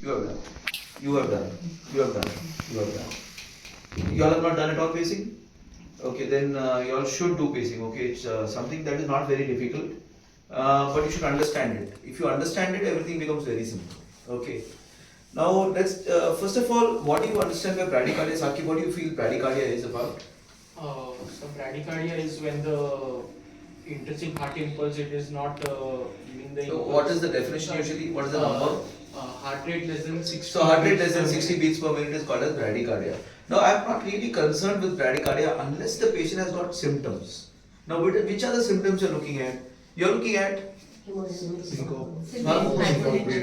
You have done. You have done. You have done. You have done. You all have not done at all pacing? Okay, then you all should do pacing. Okay, it's something that is not very difficult, but you should understand it. If you understand it, everything becomes very simple. Okay. Now let's first of all, what do you understand by bradycardia? Saki, what do you feel bradycardia is about? So bradycardia is when the intrinsic heart impulse it is not giving the. So what is the definition usually? What is the number? Heart rate less than 60. So heart rate less than 60 beats per minute is called as bradycardia. Now I am not really concerned with bradycardia unless the patient has got symptoms. Now which are the symptoms you are looking at? You are looking at Hypotension.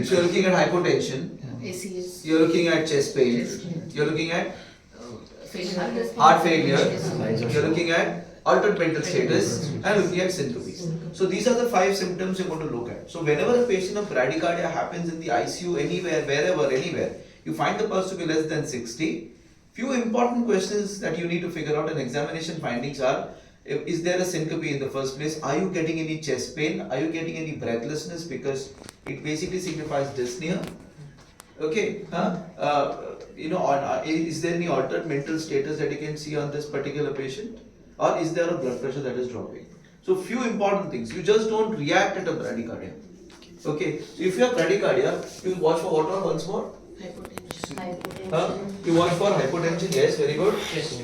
So you are looking at hypotension. ACS. You are looking at chest pain. You are looking at Facial heart failure. You are looking at altered mental status and looking at syncope. So these are the 5 symptoms you're going to look at. So whenever a patient of bradycardia happens in the ICU, anywhere, wherever, anywhere, you find the pulse to be less than 60. Few important questions that you need to figure out and examination findings are: is there a syncope in the first place? Are you getting any chest pain? Are you getting any breathlessness? Because it basically signifies dyspnea. Okay, is there any altered mental status that you can see on this particular patient? Or is there a blood pressure that is dropping? So few important things. You just don't react at a bradycardia. Okay, so if you have bradycardia, you watch for what one once more? Hypotension. You watch for hypotension, yes, very good. Chest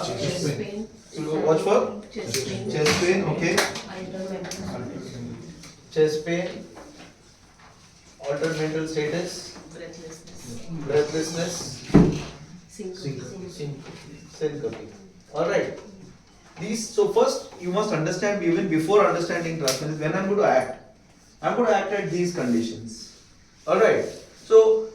Chest pain. You watch for Chest pain. chest pain, okay. Chest pain, altered mental status, breathlessness, syncope. Alright. So first you must understand, even before understanding transvenous, when I'm going to act at these conditions. Alright. So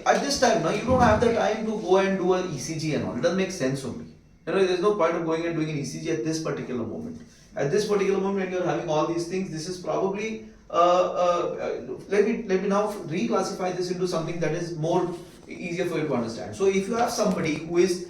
at this time now you don't have the time to go and do an ECG and all. It doesn't make sense for me. There's no point of going and doing an ECG at this particular moment. At this particular moment when you're having all these things, this is probably let me now reclassify this into something that is more easier for you to understand. So if you have somebody who is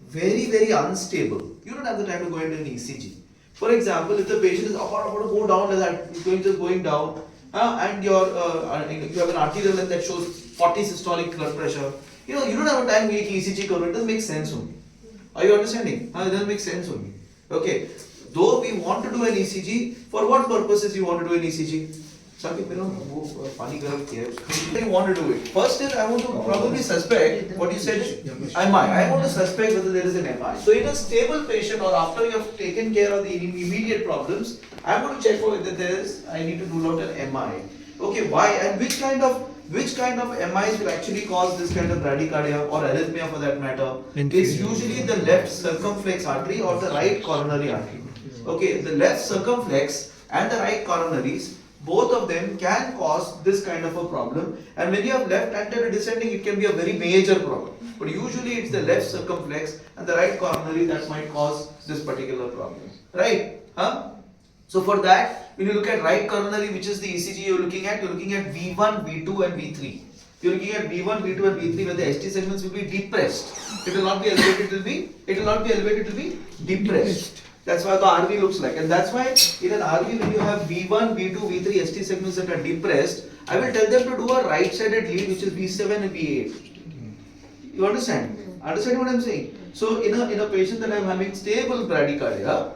very, very unstable, you don't have the time to go into an ECG. For example, if the patient is about to go down like that, just going down, and you have an arterial length that shows 40 systolic blood pressure, you don't have a time to make ECG curve. It doesn't make sense for me. Are you understanding? It doesn't make sense for me. Okay. Though we want to do an ECG, for what purposes you want to do an ECG? Some people you want to do it. First is I want to probably suspect what you said. MI. I want to suspect whether there is an MI. So in a stable patient or after you have taken care of the immediate problems, I'm going to check for whether there is. I need to rule out an MI. Okay, why and which kind of MIs will actually cause this kind of bradycardia or arrhythmia for that matter? It's usually the left circumflex artery or the right coronary artery. Okay, the left circumflex and the right coronaries, both of them can cause this kind of a problem, and when you have left anterior descending, it can be a very major problem. But usually it's the left circumflex and the right coronary that might cause this particular problem. Right? So for that, when you look at right coronary, which is the ECG you're looking at V1, V2 and V3. You're looking at V1, V2 and V3 where the ST segments will be depressed. It will not be elevated, it will not be elevated, it will be depressed. That's why the RV looks like, and that's why in an RV when you have V1, V2, V3 ST segments that are depressed, I will tell them to do a right-sided lead which is V7 and V8. You understand? Understand what I'm saying? So in a patient that I'm having stable bradycardia,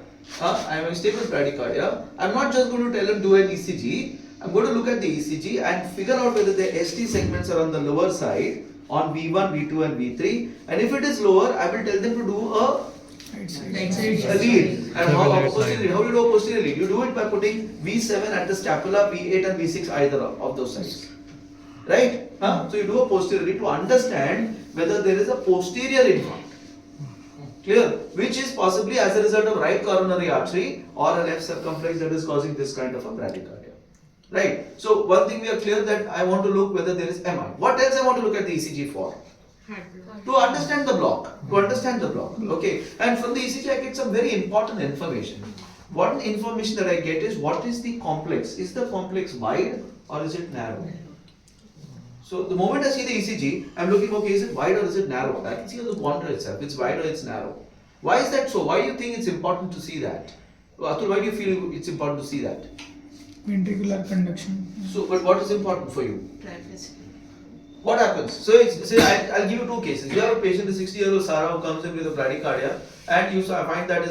I'm not just going to tell them do an ECG. I'm going to look at the ECG and figure out whether the ST segments are on the lower side on V1, V2 and V3, and if it is lower, I will tell them to do a lead. And how do you do a posterior lead? You do it by putting V7 at the scapula, V8 and V6 either of those sides. Right? So you do a posterior lead to understand whether there is a posterior infarct. Clear? Which is possibly as a result of right coronary artery or a left circumflex that is causing this kind of a bradycardia. Right? So one thing we are clear that I want to look whether there is MI. What else I want to look at the ECG for? To understand the block. Okay. And from the ECG I get some very important information. One information that I get is what is the complex? Is the complex wide or is it narrow? So the moment I see the ECG, I'm looking, okay, is it wide or is it narrow? I can see on the monitor itself, it's wide or it's narrow. Why is that so? Why do you think it's important to see that? Atul, why do you feel it's important to see that? Ventricular conduction. So, but what is important for you? what happens? So say I'll give you two cases. You have a patient, a 60-year-old Sarah, who comes in with a bradycardia, and you find that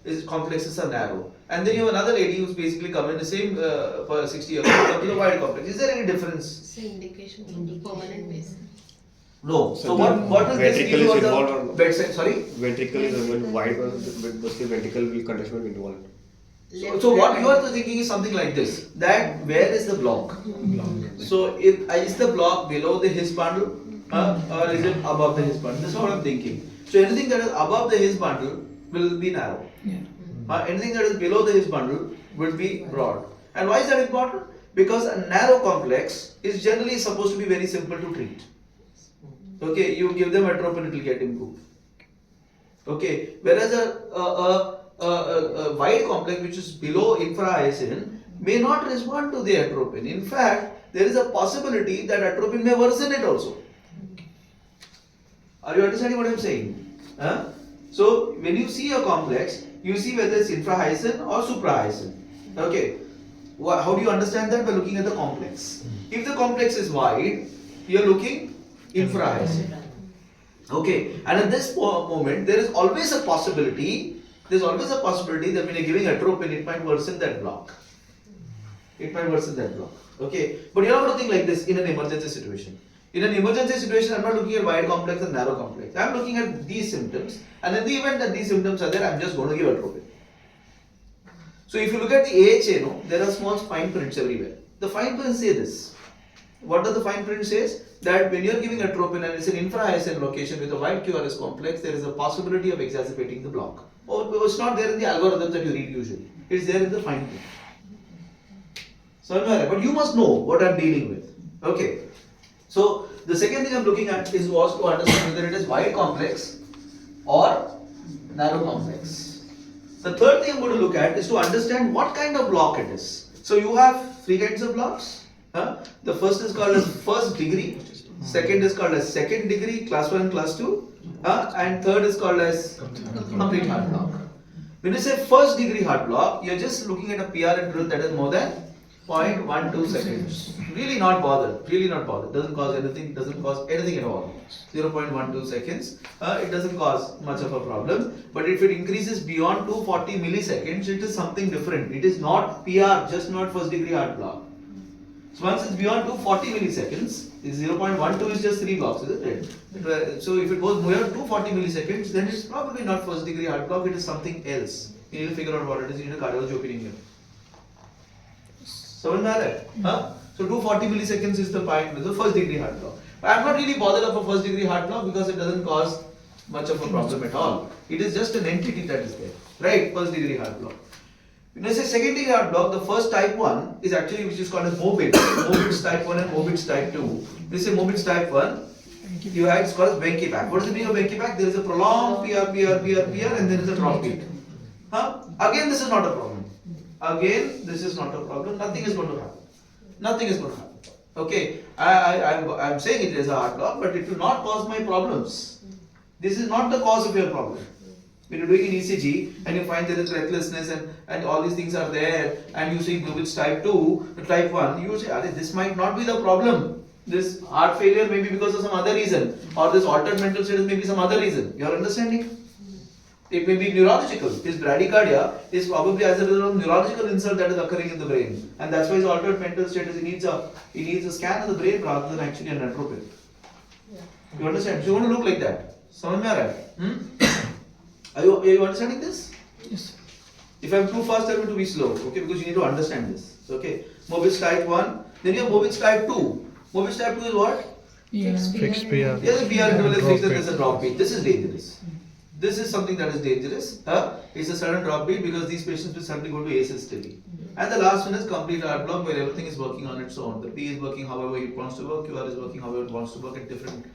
his complexes are narrow. And then you have another lady who's basically come in the same 60-year-old comes with a wide complex. Is there any difference? Same indication on the permanent basis. No. So what will this give you on the bedside? Sorry. Ventricle is wide, but the ventricle will condition will involved. So what you are thinking is something like this, that where is the block? So is the block below the his bundle or is it above the his bundle? This is what I'm thinking. So anything that is above the his bundle will be narrow. Anything that is below the his bundle will be broad. And why is that important? Because a narrow complex is generally supposed to be very simple to treat. Okay, you give them atropine, it will get improved. Okay, whereas a wide complex which is below infra-ISN may not respond to the atropine. In fact, there is a possibility that atropine may worsen it also. Are you understanding what I am saying? So, when you see a complex, you see whether it's infra-ISN or supra-ISN. Okay, how do you understand that? By looking at the complex. If the complex is wide, you are looking infra-ISN. Okay, and at this moment, there is always a possibility. There's always a possibility that when you're giving atropine, it might worsen that block. It might worsen that block. Okay, but you're not looking like this in an emergency situation. In an emergency situation, I'm not looking at wide complex and narrow complex. I'm looking at these symptoms, and in the event that these symptoms are there, I'm just going to give atropine. So if you look at the AHA, there are small fine prints everywhere. The fine prints say this. What does the fine print says? That when you're giving atropine and it's an infra-ISN location with a wide QRS complex, there is a possibility of exacerbating the block. Or it's not there in the algorithm that you read usually. It's there in the fine print. So, but you must know what I'm dealing with. Okay. So the second thing I'm looking at was to understand whether it is wide complex or narrow complex. The third thing I'm going to look at is to understand what kind of block it is. So you have three kinds of blocks. The first is called as first degree, second is called as second degree, class 1 and class 2, and third is called as complete heart block. When you say first degree heart block, you're just looking at a PRN drill that is more than 0.12 seconds. Really not bothered, doesn't cause anything at all. 0.12 seconds, it doesn't cause much of a problem. But if it increases beyond 240 milliseconds, it is something different. It is not PR, just not first degree heart block. So once it's beyond 240 milliseconds, 0.12 is just 3 blocks, isn't it? So if it goes beyond 240 milliseconds, then it's probably not first degree heart block, it is something else. You need to figure out what it is, you need a cardiology opinion here. So So 240 milliseconds is the point with the first degree heart block. But I'm not really bothered of a first degree heart block because it doesn't cause much of a problem at all. It is just an entity that is there, right? First degree heart block. When I say second degree heart block, the first type 1 is actually which is called as morbid. Morbid's type 1 and morbid's type 2. When you say morbid's type 1, you have it's called as Benki-Pack. What is the meaning of Benki-Pack? There is a prolonged PR, and there is a drop beat. Again, this is not a problem. Nothing is going to happen. Okay, I'm saying it is a heart block, but it will not cause my problems. This is not the cause of your problem. When you're doing an ECG and you find there is breathlessness and all these things are there, and you see which type 2, type 1, you say, this might not be the problem. This heart failure may be because of some other reason, or this altered mental status may be some other reason. You are understanding? It may be neurological. His bradycardia is probably as a result of neurological insult that is occurring in the brain, and that's why his altered mental status. He needs a scan of the brain rather than actually an atropine. You understand? So you want to look like that. Samajh mein aa raha hai? Are you understanding this? Yes. If I'm too fast, I'm going to be slow. Okay, because you need to understand this. Okay. Morbid's type 1. Then you have Morbid's type 2. Morbid's type 2 is what? Fixed PR. Yes, the PR interval is fixed and there's a drop beat. This is dangerous. This is something that is dangerous. It's a sudden drop beat because these patients will suddenly go to asystole. And the last one is complete heart block where everything is working on its own. The P is working however it wants to work, QR is working however it wants to work at different,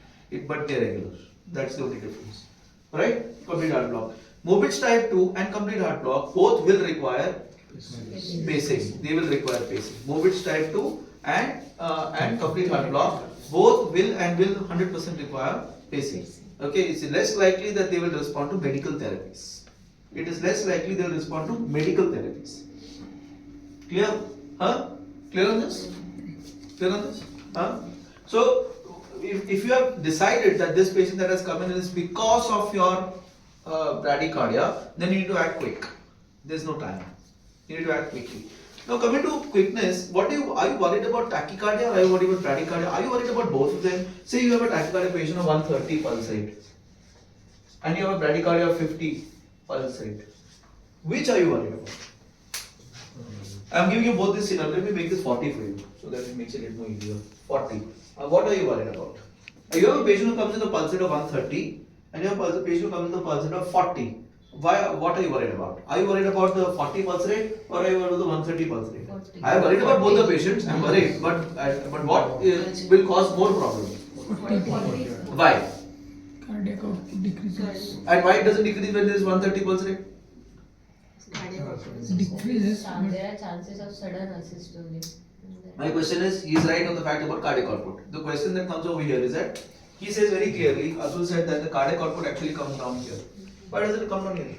but they're regular. That's the only difference. Right? Complete heart block. Morbid's type 2 and complete heart block both will require pacing. They will require pacing. Morbid's type 2 and complete heart block both will 100% require pacing. Okay, it's less likely that they will respond to medical therapies. It is less likely they will respond to medical therapies. Clear? Clear on this? So, if you have decided that this patient that has come in is because of your bradycardia, then you need to act quick. There's no time. You need to act quickly. Now coming to quickness, are you worried about tachycardia or are you worried about bradycardia? Are you worried about both of them? Say you have a tachycardia patient of 130 pulse rate and you have a bradycardia of 50 pulse rate. Which are you worried about? I'm giving you both this scenario. Let me make this 40 for you so that it makes it a little more easier. 40. What are you worried about? You have a patient who comes with a pulse rate of 130 and you have a patient who comes with a pulse rate of 40. What are you worried about? Are you worried about the 40 pulse rate or are you worried about the 130 pulse rate? 40. I am worried about both the patients. I am worried, but what will cause more problems? 40. Why? Cardiac output decreases. And why it doesn't decrease when there is 130 pulse rate? Decreases. There are chances of sudden assist only. My question is, he is right on the fact about cardiac output. The question that comes over here is that he says very clearly, Atul said that the cardiac output actually comes down here. Why does it come down here?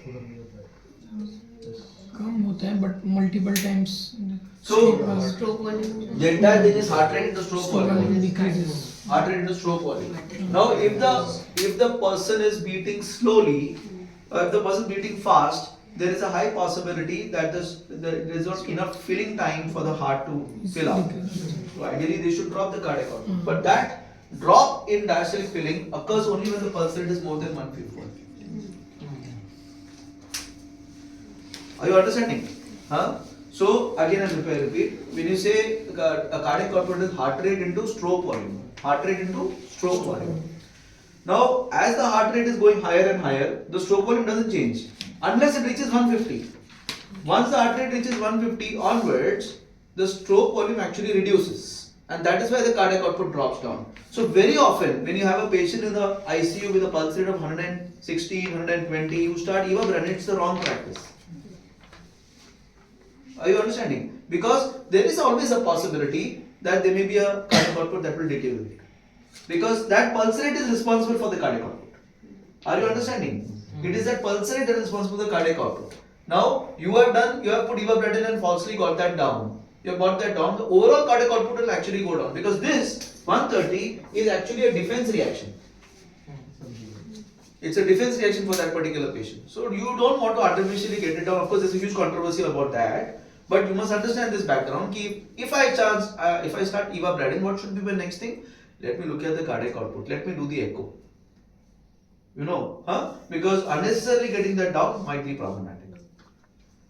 कम होता है but multiple times. So, Stroke volume. the entire thing is heart rate into stroke volume. Decreases. Heart rate into stroke volume. Now, if the person is beating slowly, or if the person is beating fast, there is a high possibility that there is not enough filling time for the heart to fill up. So ideally, they should drop the cardiac output. But that drop in diastolic filling occurs only when the pulse rate is more than 150. Are you understanding? Huh? So again, I repeat. When you say a cardiac output is heart rate into stroke volume. Heart rate into stroke volume. Now, as the heart rate is going higher and higher, the stroke volume doesn't change unless it reaches 150. Once the heart rate reaches 150 onwards, the stroke volume actually reduces, and that is why the cardiac output drops down. So very often, when you have a patient in the ICU with a pulse rate of 160, 120, you start evobrutinib, it's the wrong practice. Are you understanding? Because there is always a possibility that there may be a cardiac output that will deteriorate. Because that pulse rate is responsible for the cardiac output. Are you understanding? It is that pulse rate that is responsible for the cardiac output. Now, you have put evobrutinib and falsely got that down. You have got that down, the overall cardiac output will actually go down. Because this 130 is actually a defense reaction. It's a defense reaction for that particular patient. So, you don't want to artificially get it down. Of course, there's a huge controversy about that. But you must understand this background. If I start evobrutinib, what should be the next thing? Let me look at the cardiac output. Let me do the echo. You know, because unnecessarily getting that down might be problematic.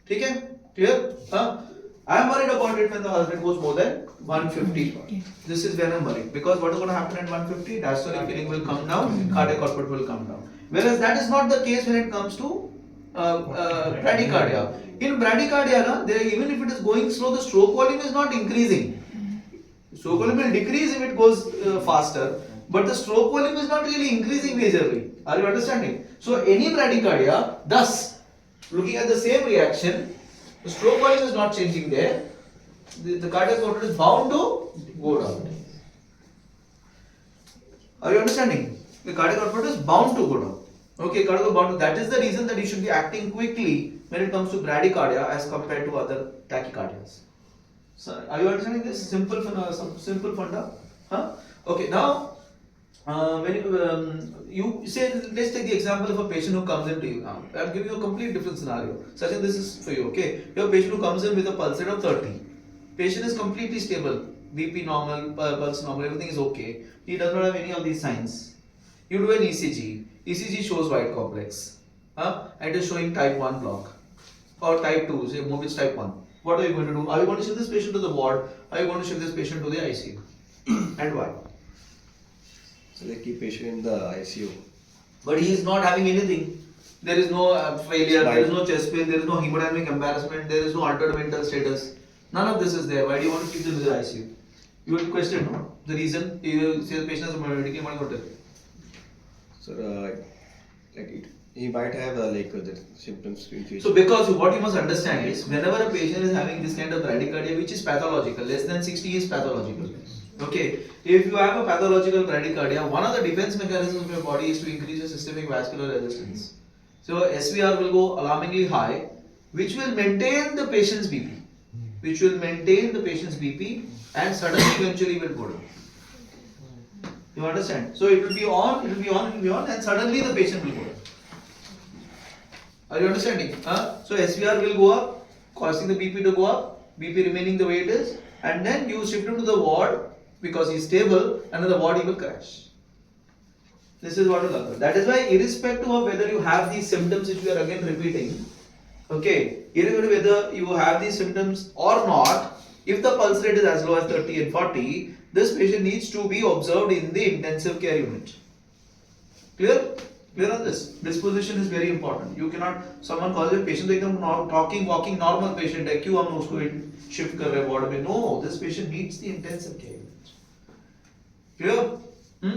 Okay? Clear? I am worried about it when the heart rate goes more than 150. This is where I am worried. Because what is going to happen at 150? Diastolic filling will come down, cardiac output will come down. Whereas that is not the case when it comes to bradycardia. In bradycardia, even if it is going slow, the stroke volume is not increasing. Stroke volume will decrease if it goes faster, but the stroke volume is not really increasing majorly. Are you understanding? So any bradycardia, thus looking at the same reaction, the stroke volume is not changing there. The cardiac output is bound to go down. Are you understanding? The cardiac output is bound to go down. Okay, cardiac output bound. That is the reason that you should be acting quickly when it comes to bradycardia as compared to other tachycardias. So, are you understanding this simple funda? Okay, now when you say, let's take the example of a patient who comes in to you now. I'll give you a complete different scenario. Sachin, this is for you. Okay, you have a patient who comes in with a pulse rate of 30. Patient is completely stable, BP normal, pulse normal, everything is okay. He does not have any of these signs. You do an ECG. ECG shows white complex. And it is showing type 1 block or type 2. Say Movitz type 1. What are you going to do? Are you going to shift this patient to the ward? Are you going to shift this patient to the ICU? And why? So they keep patient in the ICU. But he is not having anything. There is no failure, there is no chest pain, there is no hemodynamic embarrassment, there is no altered mental status. None of this is there. Why do you want to keep them in the ICU? You will question, no? The reason you say the patient has a medical hotel. So he might have the symptoms in future. So because what you must understand is whenever a patient is having this kind of bradycardia which is pathological, less than 60 is pathological. Okay, if you have a pathological bradycardia, one of the defense mechanisms of your body is to increase your systemic vascular resistance. So SVR will go alarmingly high, which will maintain the patient's BP. And suddenly eventually will go down. You understand? So it will be on, and suddenly the patient will go up. Are you understanding? So SVR will go up, causing the BP to go up, BP remaining the way it is, and then you shift him to the ward because he is stable, and then the ward he will crash. This is what will occur. That is why, irrespective of whether you have these symptoms which we are again repeating, okay, irrespective of whether you have these symptoms or not, if the pulse rate is as low as 30 and 40, this patient needs to be observed in the intensive care unit. Clear? Clear on this? This position is very important. You cannot, someone calls a patient like talking, walking normal patient, like क्यों हम उसको shift कर रहे हैं ward में? No, this patient needs the intensive care unit. Clear?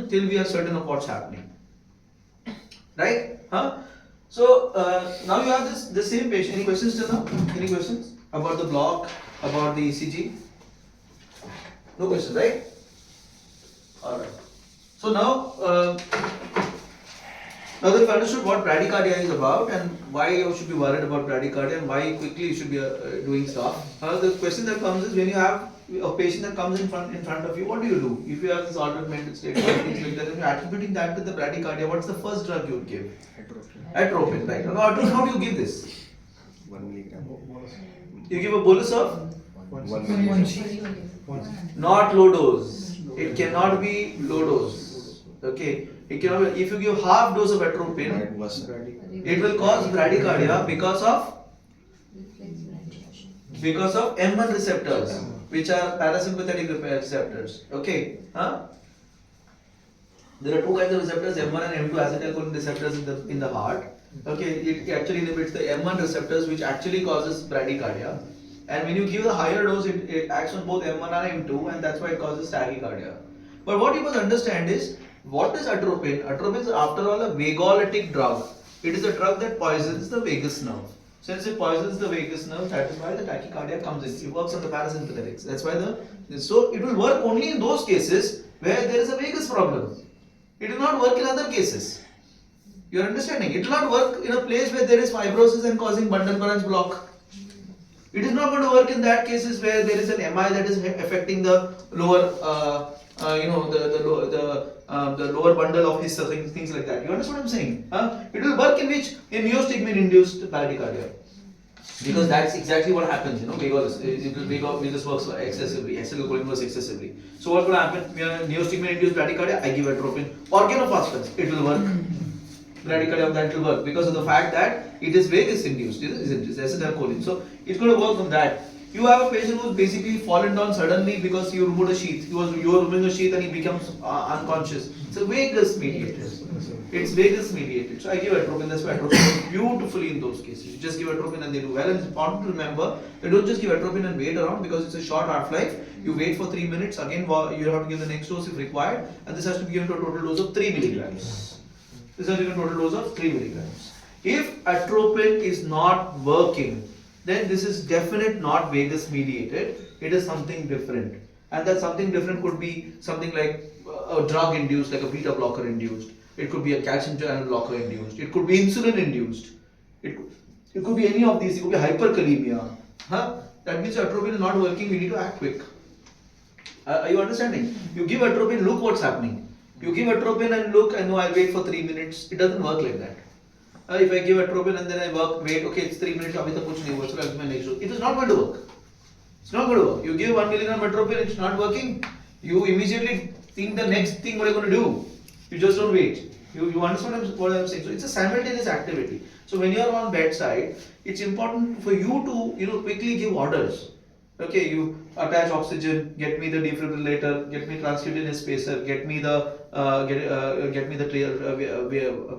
Till we are certain of what's happening. Right? So now you have this same patient. Any questions till now? Any questions about the block, about the ECG? No questions, right? Alright. So now that you've understood what bradycardia is about and why you should be worried about bradycardia and why quickly you should be doing stuff, the question that comes is, when you have a patient that comes in front of you, what do you do? If you have this altered mental state, things like that, and you're attributing that to the bradycardia, what's the first drug you would give? Atropine, right? Now, how do you give this? 1 milligram. You give a bolus of? 1 One milligram. Not low dose. It cannot be low dose. Okay. It cannot be, if you give half dose of atropine, it will cause bradycardia because of M1 receptors, which are parasympathetic receptors. Okay. There are two kinds of receptors, M1 and M2 acetylcholine receptors in the heart. Okay, it actually inhibits the M1 receptors, which actually causes bradycardia. And when you give a higher dose, it acts on both M1 and M2, and that's why it causes tachycardia. But what you must understand is, what is atropine? Atropine is, after all, a vagolytic drug. It is a drug that poisons the vagus nerve. Since it poisons the vagus nerve, that is why the tachycardia comes in. It works on the parasympathetics. That's why so it will work only in those cases where there is a vagus problem. It will not work in other cases. You are understanding? It will not work in a place where there is fibrosis and causing bundle branch block. It is not going to work in that cases where there is an MI that is affecting the lower, the lower bundle of his things like that. You understand what I'm saying? It will work in which? In neostigmine induced bradycardia. Because that's exactly what happens, Vagus works excessively, acetylcholine works excessively. So what will happen? Neostigmine induced bradycardia, I give atropine. Organophosphorus, it will work. Bradycardia of that will work because of the fact that it is vagus induced, isn't it? It's acetylcholine. So it's going to work on that. You have a patient who's basically fallen down suddenly because you removed a sheath. You were removing a sheath and he becomes unconscious. It's a vagus mediated. It's vagus mediated. So I give atropine. That's why atropine works beautifully in those cases. You just give atropine and they do well. And it's important to remember, you don't just give atropine and wait around because it's a short half-life. You wait for 3 minutes. Again, you have to give the next dose if required. And this has to be given to a total dose of 3 milligrams. This has to be a total dose of 3 milligrams. If atropine is not working, then this is definitely not vagus mediated. It is something different. And that something different could be something like a drug induced, like a beta blocker induced. It could be a calcium channel blocker induced. It could be insulin induced. It could be any of these. It could be hyperkalemia. That means atropine is not working. We need to act quick. Are you understanding? You give atropine, look what's happening. You give atropine and look, and no, I'll wait for 3 minutes. It doesn't work like that. If I give atropine and then I wait, okay, it's 3 minutes, abhi tak kuch nahi hua, so I'll give my next dose. It is not going to work. It's not going to work. You give 1 milligram atropine, it's not working. You immediately think the next thing what you're going to do. You just don't wait. You understand what I'm saying? So it's a simultaneous activity. So when you are on bedside, it's important for you to quickly give orders. Okay, you attach oxygen, get me the defibrillator, get me transcutaneous spacer, get me the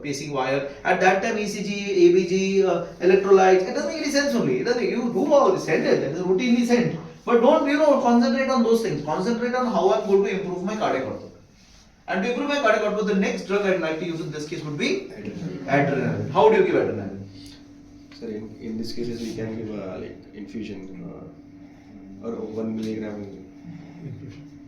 pacing wire. At that time, ECG, ABG, electrolytes. It doesn't make any sense only. It doesn't. You do all this, send it. That is routinely sent. But don't concentrate on those things. Concentrate on how I'm going to improve my cardiac output. And to improve my cardiac output, the next drug I'd like to use in this case would be adrenaline. How do you give adrenaline? Sir, in this cases we can give infusion or 1 milligram,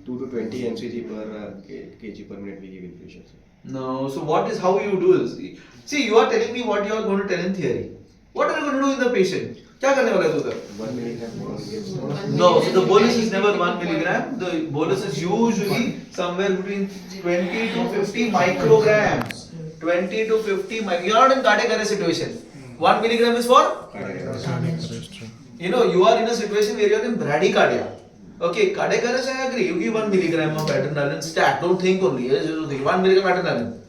2 to 20 mcg per kg per minute we give infusion. No. So how you do this? See, you are telling me what you are going to tell in theory. What are you going to do in the patient? क्या करने वाला है तू उधर? 1 milligram gives No, so the bolus is never 1 milligram. The bolus is usually somewhere between 20 to 50 micrograms. 20 to 50 You are not in cardiac arrest situation. 1 milligram is for? You know, you are in a situation where you are in bradycardia. Okay, cardiac arrest, I agree. You give 1 milligram of adrenaline stat. Don't think only. 1 milligram adrenaline.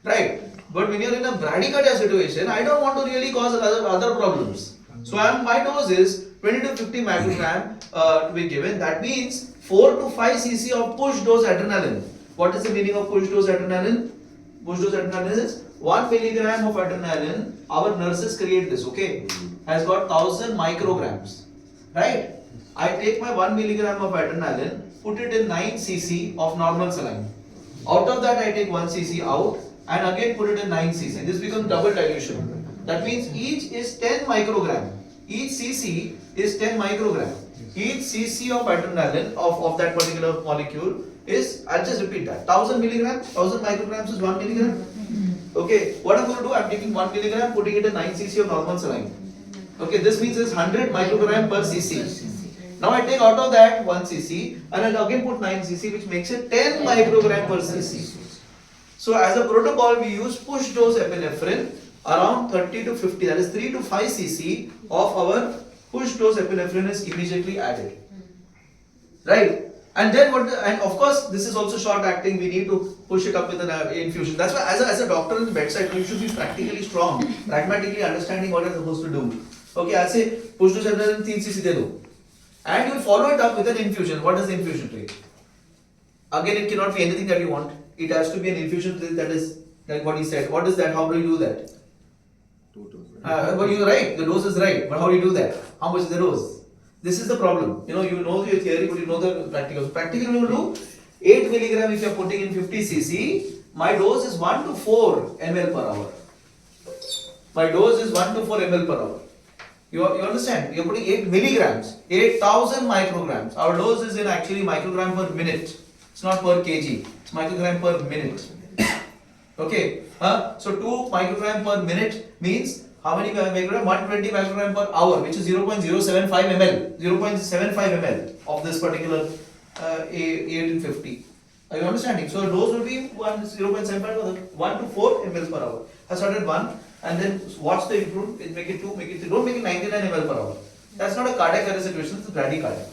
Right? But when you are in a bradycardia situation, I don't want to really cause other problems. So my dose is 20 to 50 microgram to be given. That means 4 to 5 cc of push dose adrenaline. What is the meaning of push dose adrenaline? Push dose adrenaline is 1 milligram of adrenaline. Our nurses create this, okay? Has got 1000 micrograms, right? I take my 1 milligram of adrenaline, put it in 9 cc of normal saline. Out of that, I take 1 cc out and again put it in 9 cc. This becomes double dilution. That means each is 10 microgram. Each cc is 10 microgram. Each cc of adrenaline of that particular molecule is, I'll just repeat that, 1000 milligrams, 1000 micrograms is 1 milligram. Okay, what I'm going to do, I'm taking 1 milligram, putting it in 9 cc of normal saline. Okay, this means it's 100 microgram per cc. Now I take out of that 1 cc and I'll again put 9 cc, which makes it 10 microgram per cc. So as a protocol, we use push dose epinephrine around 30 to 50, that is 3 to 5 cc of our push dose epinephrine is immediately added. Right? And then and of course this is also short acting, we need to push it up with an infusion. That's why as a doctor in the bedside, you should be practically strong, pragmatically understanding what you're supposed to do. Okay, I'll say push dose adrenaline 3 cc de do. And you will follow it up with an infusion. What is the infusion take? Again, it cannot be anything that you want. It has to be an infusion that is like what he said. What is that? How do you do that? 2 to Well, you're right. The dose is right. But how do you do that? How much is the dose? This is the problem. You know your theory, but you know the practical. So practically, you will do 8 milligram if you are putting in 50 cc. My dose is 1 to 4 ml per hour. My dose is 1 to 4 ml per hour. You understand? You are putting 8 milligrams, 8000 micrograms. Our dose is in actually microgram per minute. It's not per kg. It's microgram per minute. Okay. So 2 microgram per minute means how many microgram? 120 microgram per hour, which is 0.075 ml. 0.75 ml of this particular 850. Are you understanding? So dose will be 0.75 1 to 4 ml per hour. I started 1 and then watch the improvement. Make it 2, make it 3. Don't make it 99 ml per hour. That's not a cardiac arrest situation. It's a bradycardia.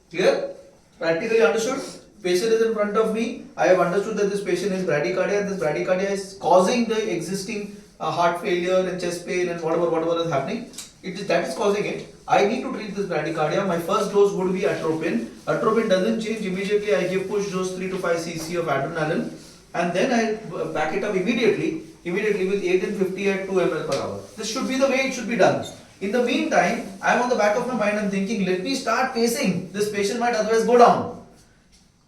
Clear? Practically understood? Patient is in front of me. I have understood that this patient is bradycardia and this bradycardia is causing the existing heart failure and chest pain and whatever is happening. That is causing it. I need to treat this bradycardia. My first dose would be atropine. Atropine doesn't change immediately. I give push dose 3 to 5 cc of adrenaline and then I back it up immediately with 8 and 50 at 2 ml per hour. This should be the way it should be done. In the meantime, I am on the back of my mind and thinking, let me start pacing. This patient might otherwise go down.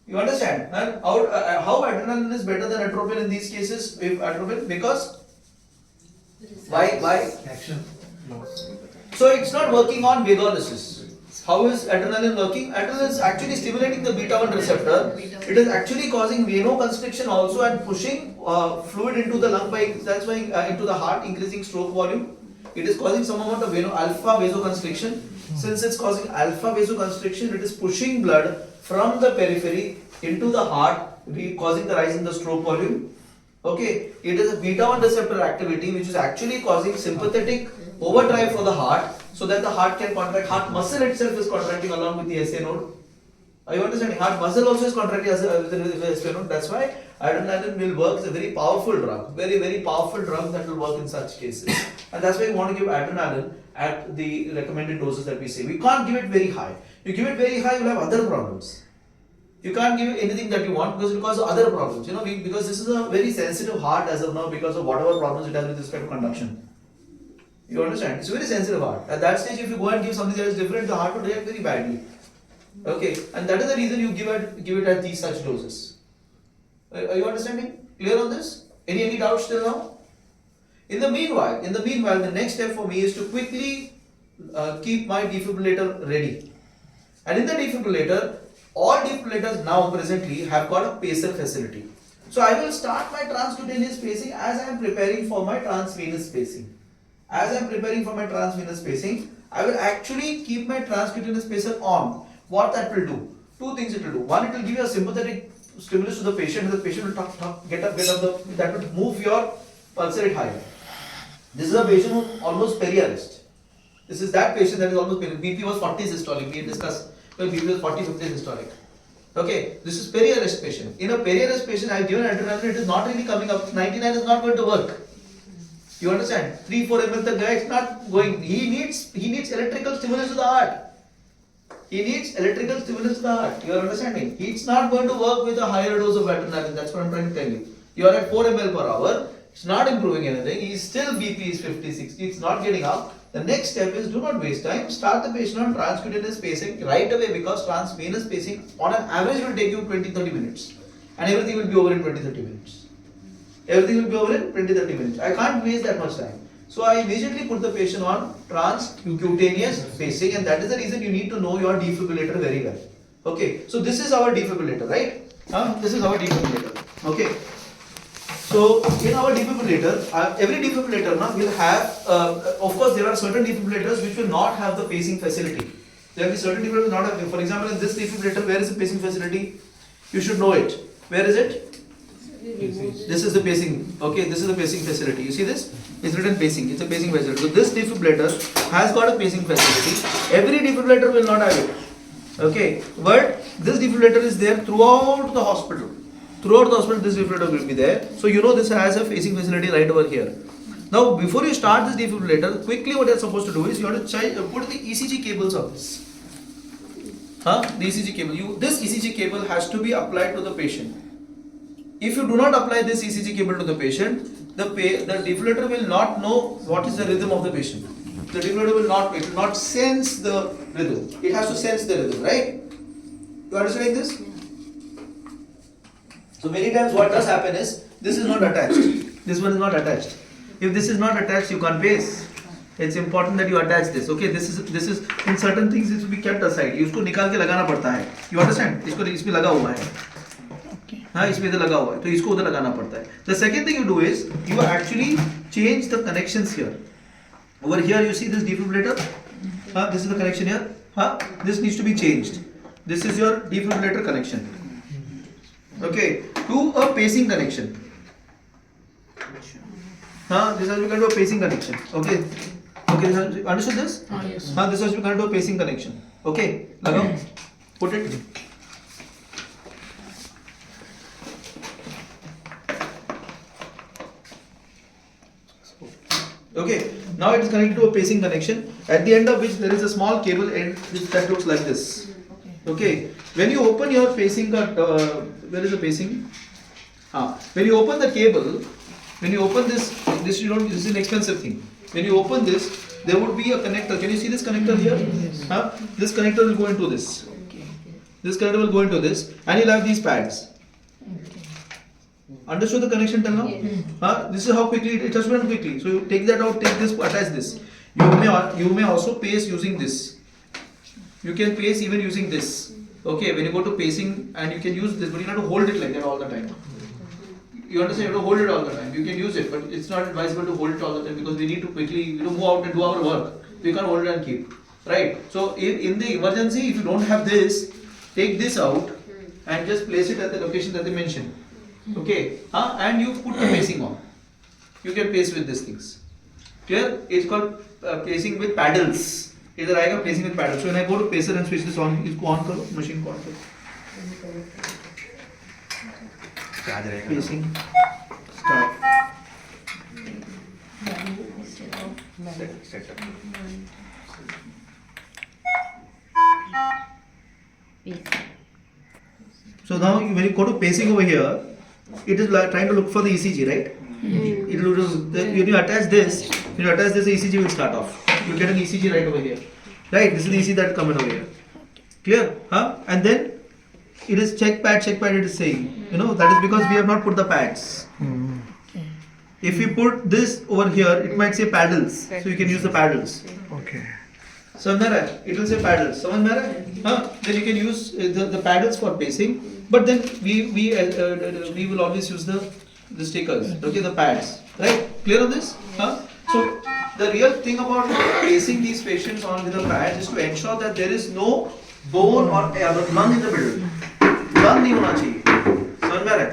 You understand? And how adrenaline is better than atropine in these cases? If atropine, because why? Action. So it's not working on vagolysis. How is adrenaline working? Adrenaline is actually stimulating the beta 1 receptor. It is actually causing vasoconstriction also and pushing fluid into the lung by that's why into the heart, increasing stroke volume. It is causing some amount of alpha vasoconstriction. Since it's causing alpha vasoconstriction, it is pushing blood from the periphery into the heart, causing the rise in the stroke volume. Okay, it is a beta 1 receptor activity which is actually causing sympathetic overdrive for the heart so that the heart can contract. Heart muscle itself is contracting along with the SA node. Are you understanding? Heart muscle also is contracting with the SA node. That's why adrenaline will work. It's a very powerful drug, very powerful drug that will work in such cases. And that's why we want to give adrenaline at the recommended doses that we say. We can't give it very high. You give it very high, you'll have other problems. You can't give anything that you want because it will cause other problems. You know, because this is a very sensitive heart as of now because of whatever problems it has with respect to conduction. You understand? It's a very sensitive heart. At that stage, if you go and give something that is different, the heart will react very badly. Okay, and that is the reason you give it at these such doses. Are you understanding? Clear on this? Any doubts till now? In the meanwhile, the next step for me is to quickly keep my defibrillator ready. And in the defibrillator, all defibrillators now presently have got a pacer facility. So I will start my transcutaneous pacing as I am preparing for my transvenous pacing. as I'm preparing for my transvenous pacing, I will actually keep my transcutaneous pacer on. What that will do? Two things it will do. One, it will give you a sympathetic stimulus to the patient, and the patient will get up, that will move your pulse rate higher. This is a patient who almost peri-arrest. This is that patient that is almost BP was 40 systolic. We discussed. Well, BP was 40, 50 systolic. Okay, this is peri-arrest patient. In a peri-arrest patient, I have given adrenaline. It is not really coming up. 99 is not going to work. You understand? 3-4 ml the guy is not going. He needs electrical stimulus to the heart. He needs electrical stimulus to the heart. You are understanding? It's not going to work with a higher dose of adrenaline. That's what I'm trying to tell you. You are at 4 ml per hour. It's not improving anything. He is still BP is 50, 60. It's not getting up. The next step is do not waste time. Start the patient on transcutaneous pacing right away, because transvenous pacing on an average will take you 20-30 minutes. And everything will be over in 20-30 minutes. Everything will be over in 20-30 minutes. I can't waste that much time. So I immediately put the patient on transcutaneous pacing, and that is the reason you need to know your defibrillator very well. Okay, so this is our defibrillator, right? This is our defibrillator. Okay. So in our defibrillator, every defibrillator now will have, of course there are certain defibrillators which will not have the pacing facility. There will be certain defibrillators will not have, for example in this defibrillator, where is the pacing facility? You should know it. Where is it? This is the pacing, okay, this is the pacing facility. You see this? It's written pacing, it's a pacing facility. So this defibrillator has got a pacing facility. Every defibrillator will not have it. Okay, but this defibrillator is there throughout the hospital. Throughout the hospital, this defibrillator will be there. So you know this has a pacing facility right over here. Now, before you start this defibrillator, quickly what you are supposed to do is you have to put the ECG cables on this. The ECG cable. This ECG cable has to be applied to the patient. If you do not apply this ECG cable to the patient, the defibrillator will not know what is the rhythm of the patient. The defibrillator will not sense the rhythm. It has to sense the rhythm, right? You understanding this? So many times what does happen is, this is not attached. This one is not attached. If this is not attached, you can't pace. It's important that you attach this. Okay, this is in certain things it will be kept aside. इसको निकाल के लगाना पड़ता है. You understand? इसको इसमें लगा हुआ है. हाँ, इसमें इधर लगा हुआ है. तो इसको उधर लगाना पड़ता है. The second thing you do is you actually change the connections here. Over here you see this defibrillator. This is the connection here. This needs to be changed. This is your defibrillator connection. Okay, to a pacing connection. This has become to a pacing connection. Okay. Okay, understood this? Yes. This has become to a pacing connection. Okay, lagao. Put it. Okay, now it is connected to a pacing connection, at the end of which there is a small cable end that looks like this. Okay, when you open your pacing, where is the pacing? When you open the cable, when you open this is an expensive thing. When you open this, there would be a connector. Can you see this connector here? This connector will go into this. This connector will go into this, and you'll have these pads. Understood the connection till now? Yes. This is how quickly it has been done quickly. So you take that out, take this, attach this. You may also pace using this. You can pace even using this. Okay, when you go to pacing, and you can use this, but you have to hold it like that all the time. You understand? You have to hold it all the time. You can use it, but it's not advisable to hold it all the time, because we need to quickly move out and do our work. We can't hold it and keep. Right? So in the emergency, if you don't have this, take this out and just place it at the location that they mentioned. Okay, and you put the pacing on. You can pace with these things. Clear? It's called pacing with paddles. इधर आएगा pacing with paddles. So when I go to pacer and switch this on, इसको on करो, machine को on करो. Pacing. Start. Set. So now when you go to pacing over here, it is like trying to look for the ECG, right? It will, when you attach this, the ECG will start off. You get an ECG right over here, right? This is the ECG that coming over here. Clear? And then it is check pad. It is saying, that is because we have not put the pads. If you put this over here, it might say paddles, so you can use the paddles. Okay. Samjha? It will say paddles. Then you can use the paddles for pacing, but then we will always use the stickers. Okay, the pads. Right? Clear on this? So the real thing about placing these patients on with the pads is to ensure that there is no bone or lung in the middle. Lung नहीं होना चाहिए, समझ में आ रहा है?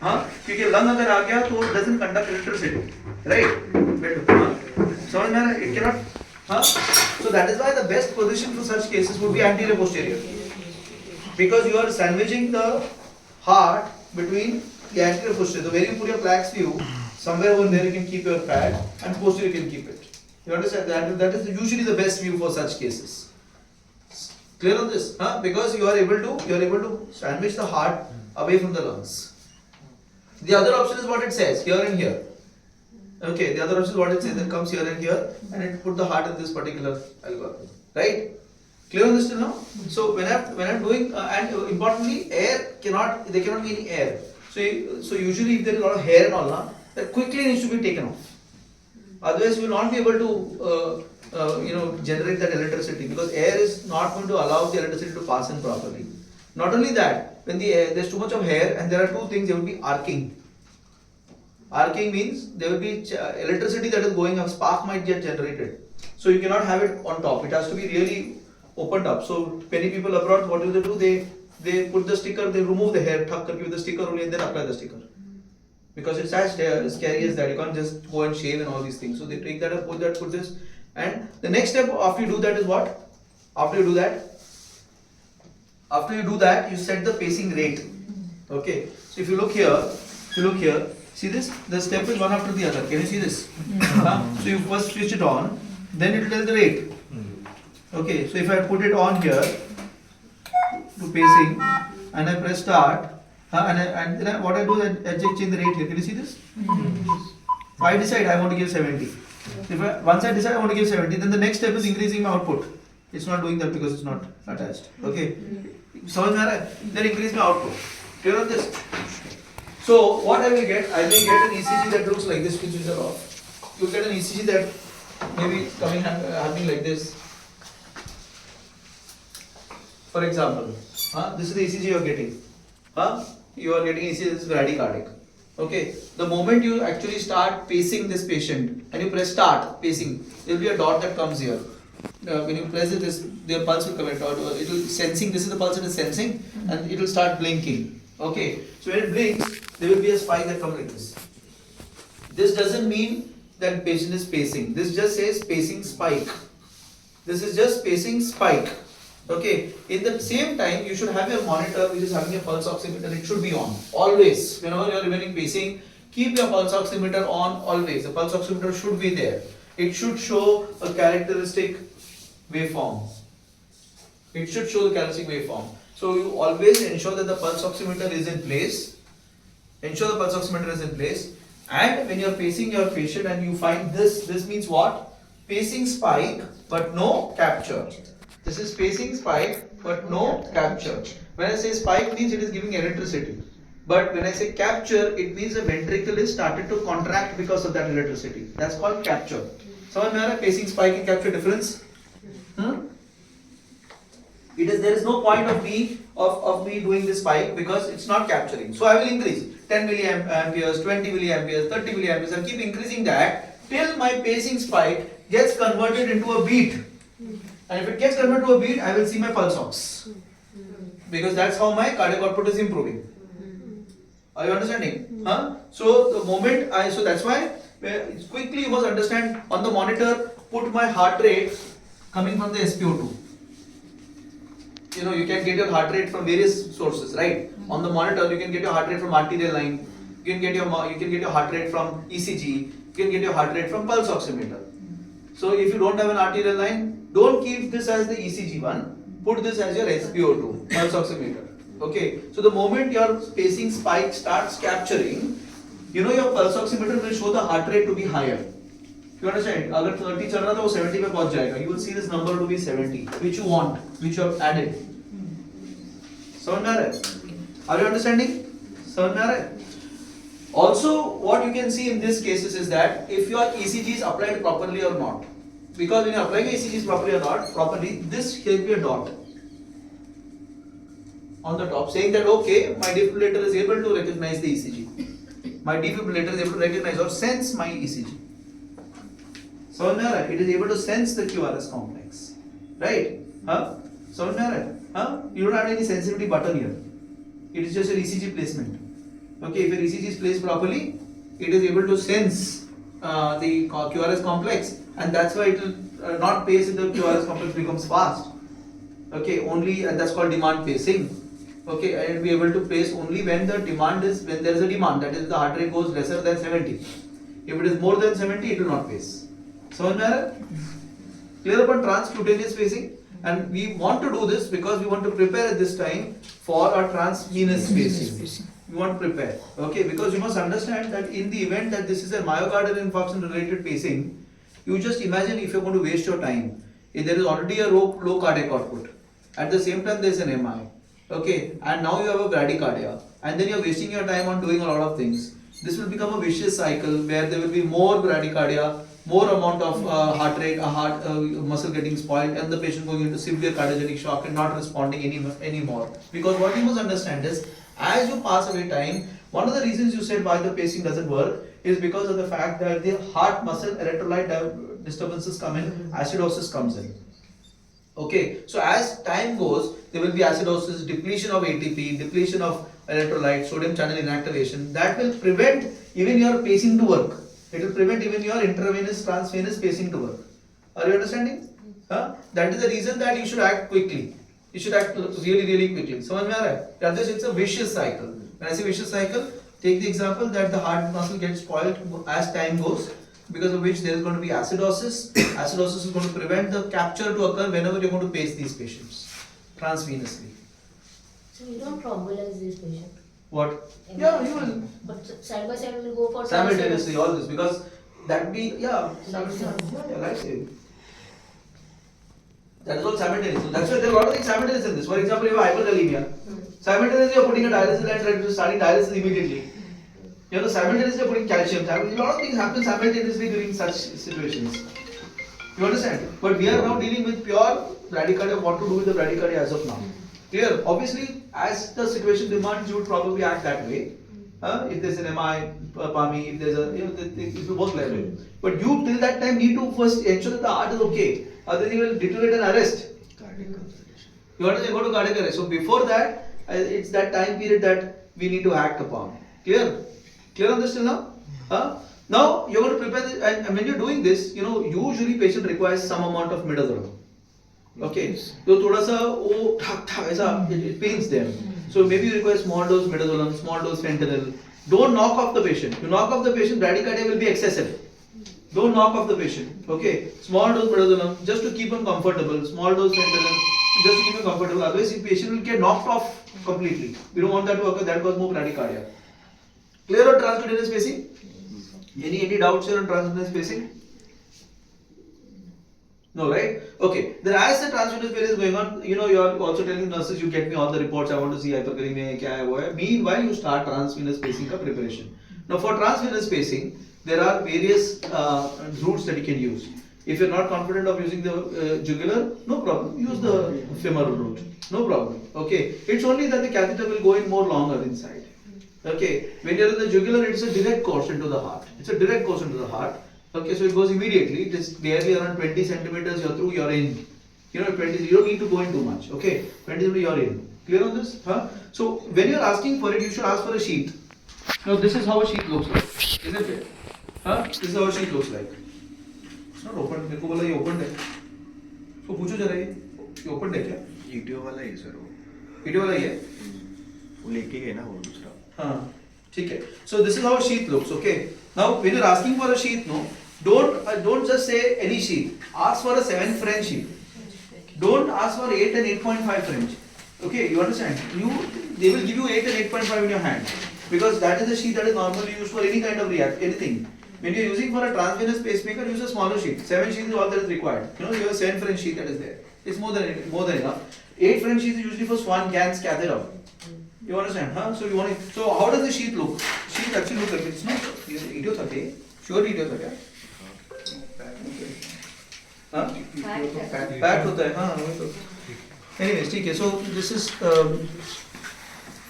हाँ, क्योंकि lung अगर आ गया तो it doesn't conduct electricity, right? समझ में आ रहा है? It cannot, हाँ? So that is why the best position for such cases would be anterior posterior, because you are sandwiching the heart between the anterior posterior. So where you put your plaques view, somewhere over there you can keep your pad, and posterior you can keep it. You understand that? That is usually the best view for such cases. Clear on this? Huh? Because you are able to sandwich the heart away from the lungs. The other option is what it says, here and here. Okay, the other option is what it says, that comes here and here, and it put the heart in this particular algorithm. Right? Clear on this till now? So when I'm doing, and importantly, there cannot be any air. So usually if there is a lot of hair and all, that quickly needs to be taken off. Otherwise, you will not be able to generate that electricity, because air is not going to allow the electricity to pass in properly. Not only that, when there's too much of hair, and there are two things, there will be arcing. Arcing means there will be electricity that is going up, spark might get generated. So you cannot have it on top. It has to be really opened up. So many people abroad, what do? They put the sticker, they remove the hair, tuck with the sticker only, and then apply the sticker. Because it's as scary as that. You can't just go and shave and all these things. So they take that up, put this. And the next step after you do that is what? After you do that, you set the pacing rate. Okay. So if you look here, see this? The step is one after the other. Can you see this? So you first switch it on, then it will tell the rate. Okay. So if I put it on here to pacing, and I press start, and then what I do is I change the rate here. Can you see this? If I decide I want to give 70. Once I decide I want to give 70, then the next step is increasing my output. It's not doing that because it's not attached. Okay. Then increase my output. Clear on this? So what I will get? I may get an ECG that looks like this, which is off. You get an ECG that maybe happening like this. For example, this is the ECG you are getting. You are getting ECG, this is bradycardic. Okay, the moment you actually start pacing this patient and you press start pacing, there will be a dot that comes here. When you press it, the pulse will come at dot. It will sensing. This is the pulse it is sensing, and it will start blinking. Okay, so when it blinks, there will be a spike that comes like this. This doesn't mean that patient is pacing. This just says pacing spike. This is just pacing spike. Okay, in the same time, you should have your monitor which is having a pulse oximeter. It should be on always. Whenever you are remaining pacing, keep your pulse oximeter on always. The pulse oximeter should be there. It should show a characteristic waveform. It should show the characteristic waveform. So you always ensure that the pulse oximeter is in place. Ensure the pulse oximeter is in place. And when you are pacing your patient and you find this means what? Pacing spike but no capture. This is pacing spike but no capture. When I say spike means it is giving electricity. But when I say capture, it means the ventricle is started to contract because of that electricity. That's called capture. Someone know pacing spike and capture difference? There is no point of me doing this spike because it's not capturing. So I will increase 10 milliamperes, 20 milliamperes, 30 milliamperes. I'll keep increasing that till my pacing spike gets converted into a beat. And if it gets converted to a beat, I will see my pulse ox. Because that's how my cardiac output is improving. Are you understanding? So the moment so that's why quickly you must understand on the monitor, put my heart rate coming from the SpO2. You can get your heart rate from various sources, right? On the monitor, you can get your heart rate from arterial line. You can get your heart rate from ECG. You can get your heart rate from pulse oximeter. So if you don't have an arterial line, don't keep this as the ECG one. Put this as your SpO2, pulse oximeter. Okay. So the moment your pacing spike starts capturing, your pulse oximeter will show the heart rate to be higher. You understand? Agar 30 chal raha tha, wo 70 pe pahunch jayega. You will see this number to be 70, which you want, which you have added. Samajh mein aa raha hai? Are you understanding? Samajh mein aa raha hai? Also, what you can see in these cases is that if your ECG is applied properly or not. Because when you are applying ECGs properly or not, this here will be a dot on the top saying that okay, my defibrillator is able to recognize the ECG. My defibrillator is able to recognize or sense my ECG. समझ में आ रहा है? It is able to sense the QRS complex, right? हाँ, समझ में आ रहा है? हाँ, you don't have any sensitivity button here. It is just an ECG placement. Okay, if your ECG is placed properly, it is able to sense the QRS complex, and that's why it will not pace if the QRS complex becomes fast. Okay, only, and that's called demand pacing. Okay, and it will be able to pace only when the demand is, when there is a demand, that is the heart rate goes lesser than 70. If it is more than 70, it will not pace. समझ में आ रहा है? Clear upon transcutaneous pacing, and we want to do this because we want to prepare at this time for our transvenous pacing. We want to prepare, okay? Because you must understand that in the event that this is a myocardial infarction related pacing, you just imagine if you're going to waste your time. If there is already a low cardiac output, at the same time there is an MI, okay? And now you have a bradycardia, and then you're wasting your time on doing a lot of things. This will become a vicious cycle where there will be more bradycardia, more amount of heart rate, heart muscle getting spoiled, and the patient going into severe cardiogenic shock and not responding anymore. Because what you must understand is, as you pass away time, one of the reasons you said why the pacing doesn't work is because of the fact that the heart muscle electrolyte disturbances come in, acidosis comes in. Okay, so as time goes, there will be acidosis, depletion of ATP, depletion of electrolyte, sodium channel inactivation. That will prevent even your pacing to work. It will prevent even your intravenous, transvenous pacing to work. Are you understanding? That is the reason that you should act quickly. You should act really quickly. समझ में आ रहा है? Otherwise, it's a vicious cycle. When I say vicious cycle, take the example that the heart muscle gets spoiled as time goes, because of which there is going to be acidosis. Acidosis is going to prevent the capture to occur whenever you're going to pace these patients transvenously. So you don't thrombolyze this patient. What? Yeah, you will. But side by side we'll go for Simultaneously, all this, because that be, life saving. That is all simultaneous. So that's why there are a lot of things simultaneous in this. For example, you have hyperkalemia. Simultaneously, you're putting a dialysis and trying to starting dialysis immediately. You know, simultaneously you're putting calcium. A lot of things happen simultaneously during such situations. You understand? But we are now dealing with pure bradycardia. What to do with the bradycardia as of now? Clear? Obviously, as the situation demands, you would probably act that way. If there's an MI, PAMI, if there's a, it will work like that. But you till that time need to first ensure that the heart is okay. Otherwise, you will deteriorate and arrest. You understand? Go to cardiac arrest. So before that, it's that time period that we need to act upon. Clear? Clear on this till now? Now you're going to prepare this, and when you're doing this, you know, usually patient requires some amount of midazolam. Okay, so thoda sa wo thak thak aisa it pains them. So maybe you require small dose midazolam, small dose fentanyl. Don't knock off the patient. You knock off the patient, bradycardia will be excessive. Don't knock off the patient. Okay, small dose midazolam just to keep him comfortable. Small dose fentanyl just to keep him comfortable. Otherwise, the patient will get knocked off completely. We don't want that to occur. That causes more bradycardia. Clear on transcutaneous pacing? Any doubts here on transvenous pacing? No, right? Okay. Then as the transvenous pacing is going on, you know, you are also telling nurses, you get me all the reports. I want to see hyperkalemia, kya hai, wo hai. Meanwhile, you start transvenous pacing ka preparation. Now, for transvenous pacing, there are various routes that you can use. If you're not confident of using the jugular, no problem. Use the femoral route. No problem. Okay. It's only that the catheter will go in more longer inside. Okay, when you're in the jugular, it's a direct course into the heart. It's a direct course into the heart. Okay, so it goes immediately. It is barely around 20 centimeters. You're through. You're in. You know, 20. You don't need to go in too much. Okay, 20 centimeters. You're in. Clear on this? So when you're asking for it, you should ask for a sheet. Now this is how a sheet looks like, isn't it? This is how a sheet looks like. It's not open. मेरे को बोला ये opened है. So पूछो जरा ये opened है क्या? ईटीओ वाला ही सर वो. ईटीओ वाला ही है. वो लेके गए ना वो दूसरा. ठीक है. So this is how a sheath looks. Okay. Now when you're asking for a sheath, no, don't just say any sheath. Ask for a 7 French sheath. Don't ask for 8 and 8.5 French. Okay, you understand? They will give you 8 and 8.5 in your hand because that is the sheath that is normally used for any kind of anything. When you're using for a transvenous pacemaker, use a smaller sheath. 7 sheath is all that is required. You know, you have a 7 French sheath that is there. It's more than enough. 8 French sheath is usually for Swan Ganz catheter. You understand? So you want to, so how does the sheath look? Sheath actually look like it's not idiot okay. Sure idiot okay. Packed होता है हाँ वही तो. Anyways ठीक है. So this is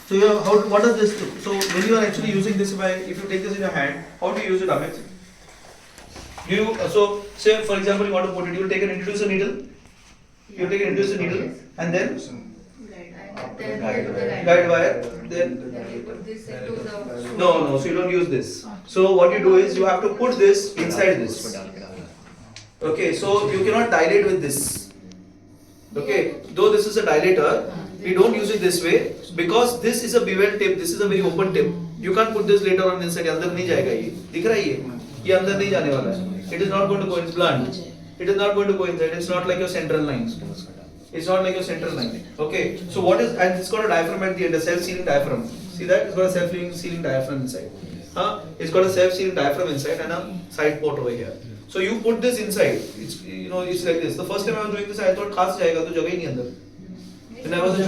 so you have, what does this do? So when you are actually using this, if you take this in your hand, how do you use it, Amit? Do you, so say for example you want to put it, you will take an introducer needle, you take an introducer needle and then guide wire, then no, so you don't use this. So what you do is you have to put this inside this. Okay, so you cannot dilate with this. Okay, though this is a dilator, we don't use it this way because this is a bevel tip, this is a very open tip. You can't put this later on inside, अंदर नहीं जाएगा ये, दिख रहा है ये अंदर नहीं जाने वाला है. It is not going to go in blunt. It is not going to go inside. It's not like your central line. It's not like your central line. Okay, so what is, and it's got a diaphragm at the end, a self-sealing diaphragm. See that? It's got a self-sealing diaphragm inside. It's got a self-sealing diaphragm inside and a side port over here. So you put this inside. It's it's like this. The first time I was doing this, I thought खास जाएगा तो जगह ही नहीं अंदर. When I was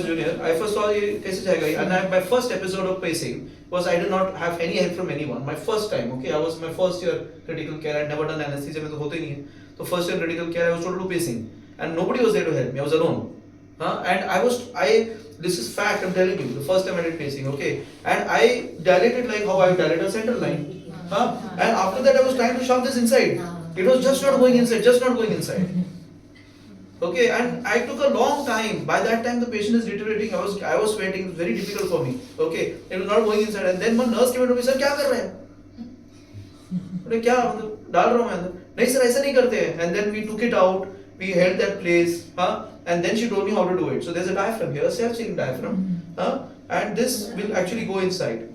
a junior, I first saw ये कैसे जाएगा ये. And my first episode of pacing was I did not have any help from anyone. My first time, okay, I was my first year critical care. I had never done anesthesia में तो होता ही नहीं है. तो first year critical care I was told to do pacing, and nobody was there to help me. I was alone. And this is fact. I'm telling you. The first time I did pacing, okay, and I dilated like how I dilate a central line. And after that I was trying to shove this inside. It was just not going inside, Okay, and I took a long time. By that time the patient is deteriorating. I was sweating. It was very difficult for me. Okay, it was not going inside. And then one nurse came to me and said, "क्या कर रहे हैं?" अरे क्या मतलब डाल रहा हूँ मैं अंदर. नहीं sir, ऐसा नहीं करते हैं. And then we took it out. We held that place. And then she told me how to do it. So there's a diaphragm here, a self-sealing diaphragm. And this will actually go inside.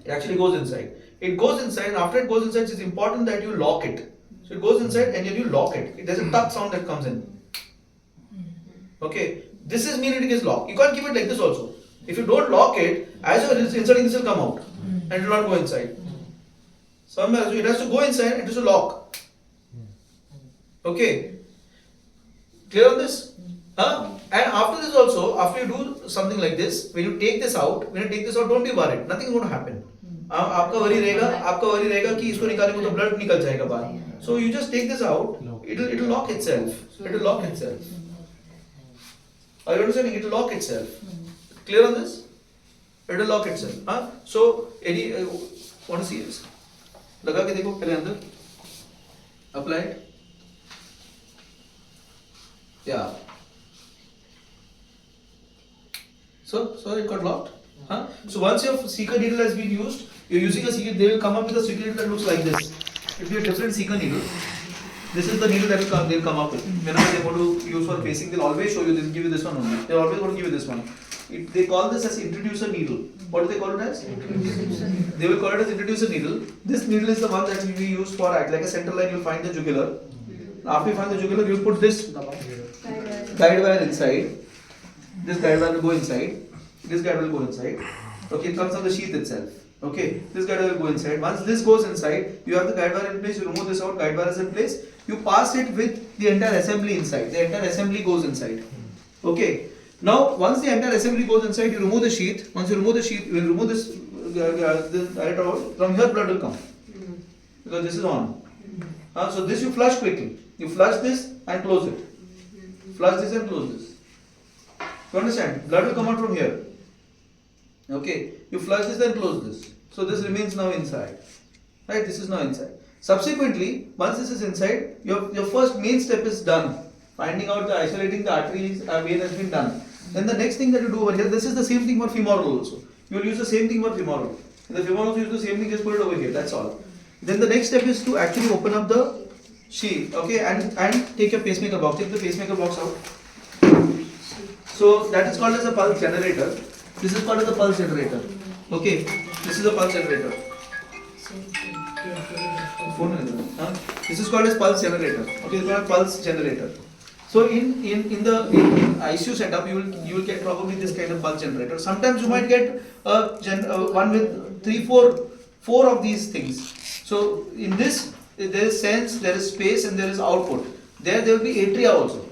It actually goes inside. It goes inside, and after it goes inside, it's important that you lock it. So it goes inside, and then you lock it. There's a tuck sound that comes in. Okay, this is meaning it is locked. You can't keep it like this also. If you don't lock it, as you're inserting, this will come out, and it will not go inside. Somewhere, so it has to go inside, and it has to lock. Okay, clear on this? And after this also, after you do something like this, when you take this out, don't be worried. Nothing is going to happen. आपका worry रहेगा कि इसको निकालने को तो blood निकल जाएगा बाहर. So you just take this out, it'll lock itself. It'll lock itself. Are you understanding? It'll lock itself. Clear on this? It'll lock itself. So any want to see this? लगा के देखो पहले अंदर. Apply it. Yeah. So it got locked. So once your seeker needle has been used, you're using a seeker. They will come up with a seeker needle that looks like this. If you have different seeker needle, this is the needle that they'll come up with. Whenever they want to use for pacing, they'll always show you. They'll give you this one only. They're always going to give you this one. They call this as introducer needle. What do they call it as? They will call it as introducer needle. This needle is the one that will be used for act like a central line. You'll find the jugular. After you find the jugular, you'll put this guide wire inside. This guide wire will go inside. This guide will go inside. Okay, it comes from the sheath itself. Okay, this guide wire will go inside. Once this goes inside, you have the guide wire in place. You remove this out. Guide wire is in place. You pass it with the entire assembly inside. The entire assembly goes inside. Okay. Now, once the entire assembly goes inside, you remove the sheath. Once you remove the sheath, you will remove this from here blood will come because this is on. So this you flush quickly. You flush this and close it. Flush this and close this. You understand? Blood will come out from here. Okay. You flush this and close this. So this remains now inside. Right? This is now inside. Subsequently, once this is inside, your first main step is done. Finding out isolating the arteries vein has been done. Then the next thing that you do over here, this is the same thing for femoral also. You will use the same thing for femoral. In the femoral, you use the same thing, just put it over here. That's all. Then the next step is to actually open up the sheath, okay, and take your pacemaker box. Take the pacemaker box out. So that is called as a pulse generator. This is called as a pulse generator. Okay, this is a pulse generator. This is called as pulse generator. Okay, this is called pulse generator. So in the ICU setup, you will get probably this kind of pulse generator. Sometimes you might get one with four of these things. So in this, there is sense, there is space, and there is output. There will be atria also.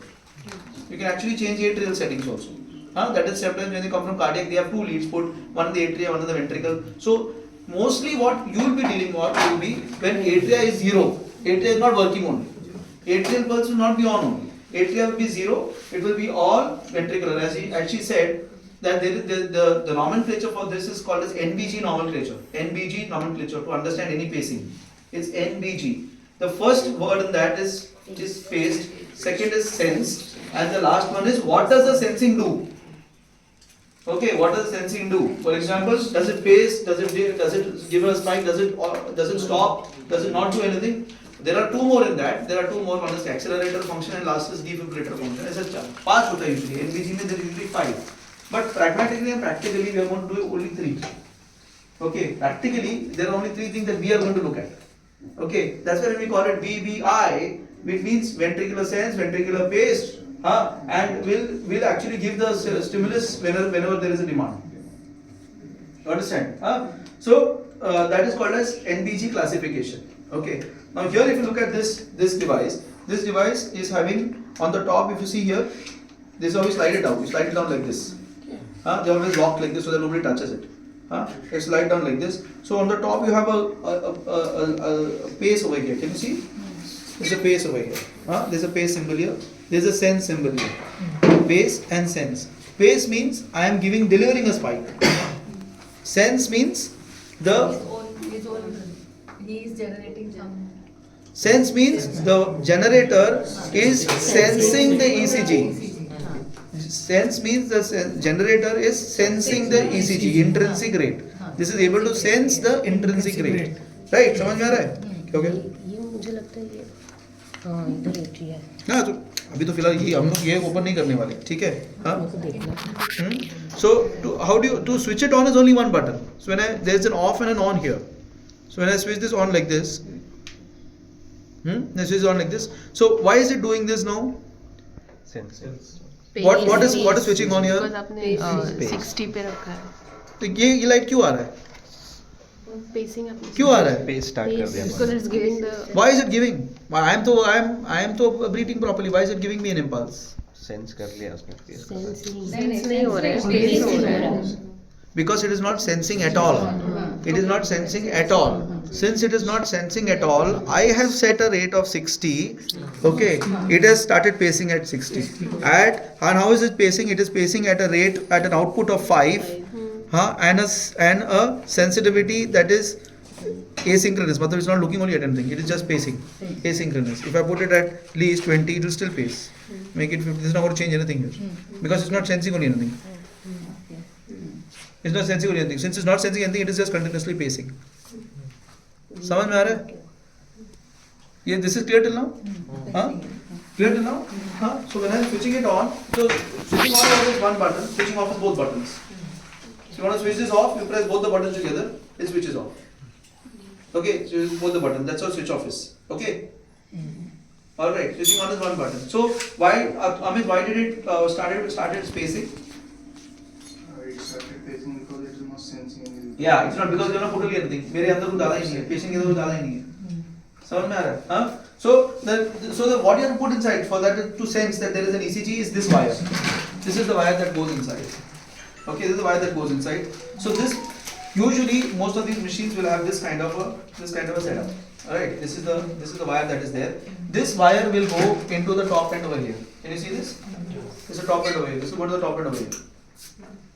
You can actually change the atrial settings also. That is sometimes when they come from cardiac, they have two leads put, one in the atria, one in the ventricle. So mostly what you will be dealing with will be when atria is zero. Atria is not working only. Atrial pulse will not be on only. Atria will be zero. It will be all ventricular. As she said, that the nomenclature for this is called as NBG nomenclature. NBG nomenclature to understand any pacing. It's NBG. The first word in that is paced, second is sensed, and the last one is what does the sensing do? Okay, what does the sensing do? For example, does it pace? Does it give a spike? Does it stop? Does it not do anything? There are two more in that. There are two more. One is the accelerator function and last is defibrillator function. ऐसा 5 होता है usually. NBG में there is usually 5. But pragmatically and practically we are going to do only 3. Okay, practically there are only 3 things that we are going to look at. Okay, that's why we call it VVI, which means ventricular sense, ventricular pace, and will actually give the stimulus whenever there is a demand. You understand? So that is called as NBG classification. Okay. Now here, if you look at this device is having on the top. If you see here, this is how you slide it down. You slide it down like this. They always lock like this so that nobody touches it. It slide down like this. So on the top you have a pace over here. Can you see? There's a pace over here. There's a pace symbol here. There's a sense symbol here. Pace and sense. Pace means I am delivering a spike. Sense means He is generating some. Sense means the generator is sensing the ECG. Sense means the generator is sensing the ECG, intrinsic rate. This is able to sense the intrinsic rate. Right? समझ में आ रहा है? क्या हो गया? ये मुझे लगता है ये हाँ इधर एंट्री है ना तो अभी तो फिलहाल ये हम लोग ये ओपन नहीं करने वाले, ठीक है? हाँ? So how do you to switch it on is only one button. So when there is an off and an on here. So when I switch this on like this, this is on like this. So why is it doing this now? Sense. What is switching on here? Because आपने 60 पे रखा है. तो ये light क्यों आ रहा है? Pacing आपने. क्यों आ रहा है? Pace start कर दिया. Because it's giving the. Why is it giving? I am to breathing properly. Why is it giving me an impulse? Sense कर लिया उसने. Pace का. Sense नहीं हो रहा है. Pace हो रहा है. Because it is not sensing at all. It is not sensing at all. Since it is not sensing at all, I have set a rate of 60. Okay, it has started pacing at 60. And how is it pacing? It is pacing at an output of 5. And a sensitivity that is asynchronous. But it's not looking only at anything. It is just pacing. Asynchronous. If I put it at least 20, it will still pace. Make it 50. This is not going to change anything here. Because it's not sensing only anything. It's not sensing anything. Since it's not sensing anything, it is just continuously pacing. समझ में आ रहा है? ये this is clear till now? Clear till now? So when I am switching it on, so switching on is one button, switching off is both buttons. So you want to switch this off, you press both the buttons together, it switches off. Okay, so you use both the buttons. That's how switch off is. Okay. All right, switching on is one button. So why, Amit, why did it started spacing? It started pacing because it is not sensing anything. Yeah, it's not because you are not putting anything. मेरे अंदर कुछ डाला ही नहीं है, pacing के अंदर कुछ डाला ही नहीं है. समझ में आ रहा है? So what you have to put inside for that to sense that there is an ECG is this wire. This is the wire that goes inside. Okay, this is the wire that goes inside. So this usually most of these machines will have this kind of a setup. Alright, this is the wire that is there. This wire will go into the top end over here. Can you see this? This is the top end over here. This will go to the top end over here.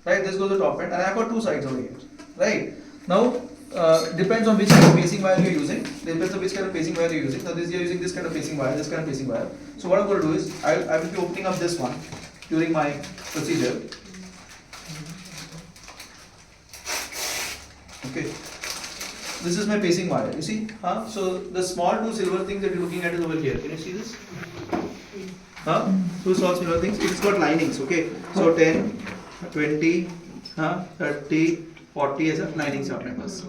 Right, this goes to the top end, and I have got two sides over here. Right, now depends on which kind of pacing wire you are using. Depends on which kind of pacing wire you are using. Now this you are using this kind of pacing wire, this kind of pacing wire. So what I am going to do is I will be opening up this one during my procedure. Okay, this is my pacing wire. You see, so the small two silver things that you are looking at is over here. Can you see this? Two small silver things. It's got linings. Okay, so 10, 20, 30, 40 ऐसा linings है अपने पास.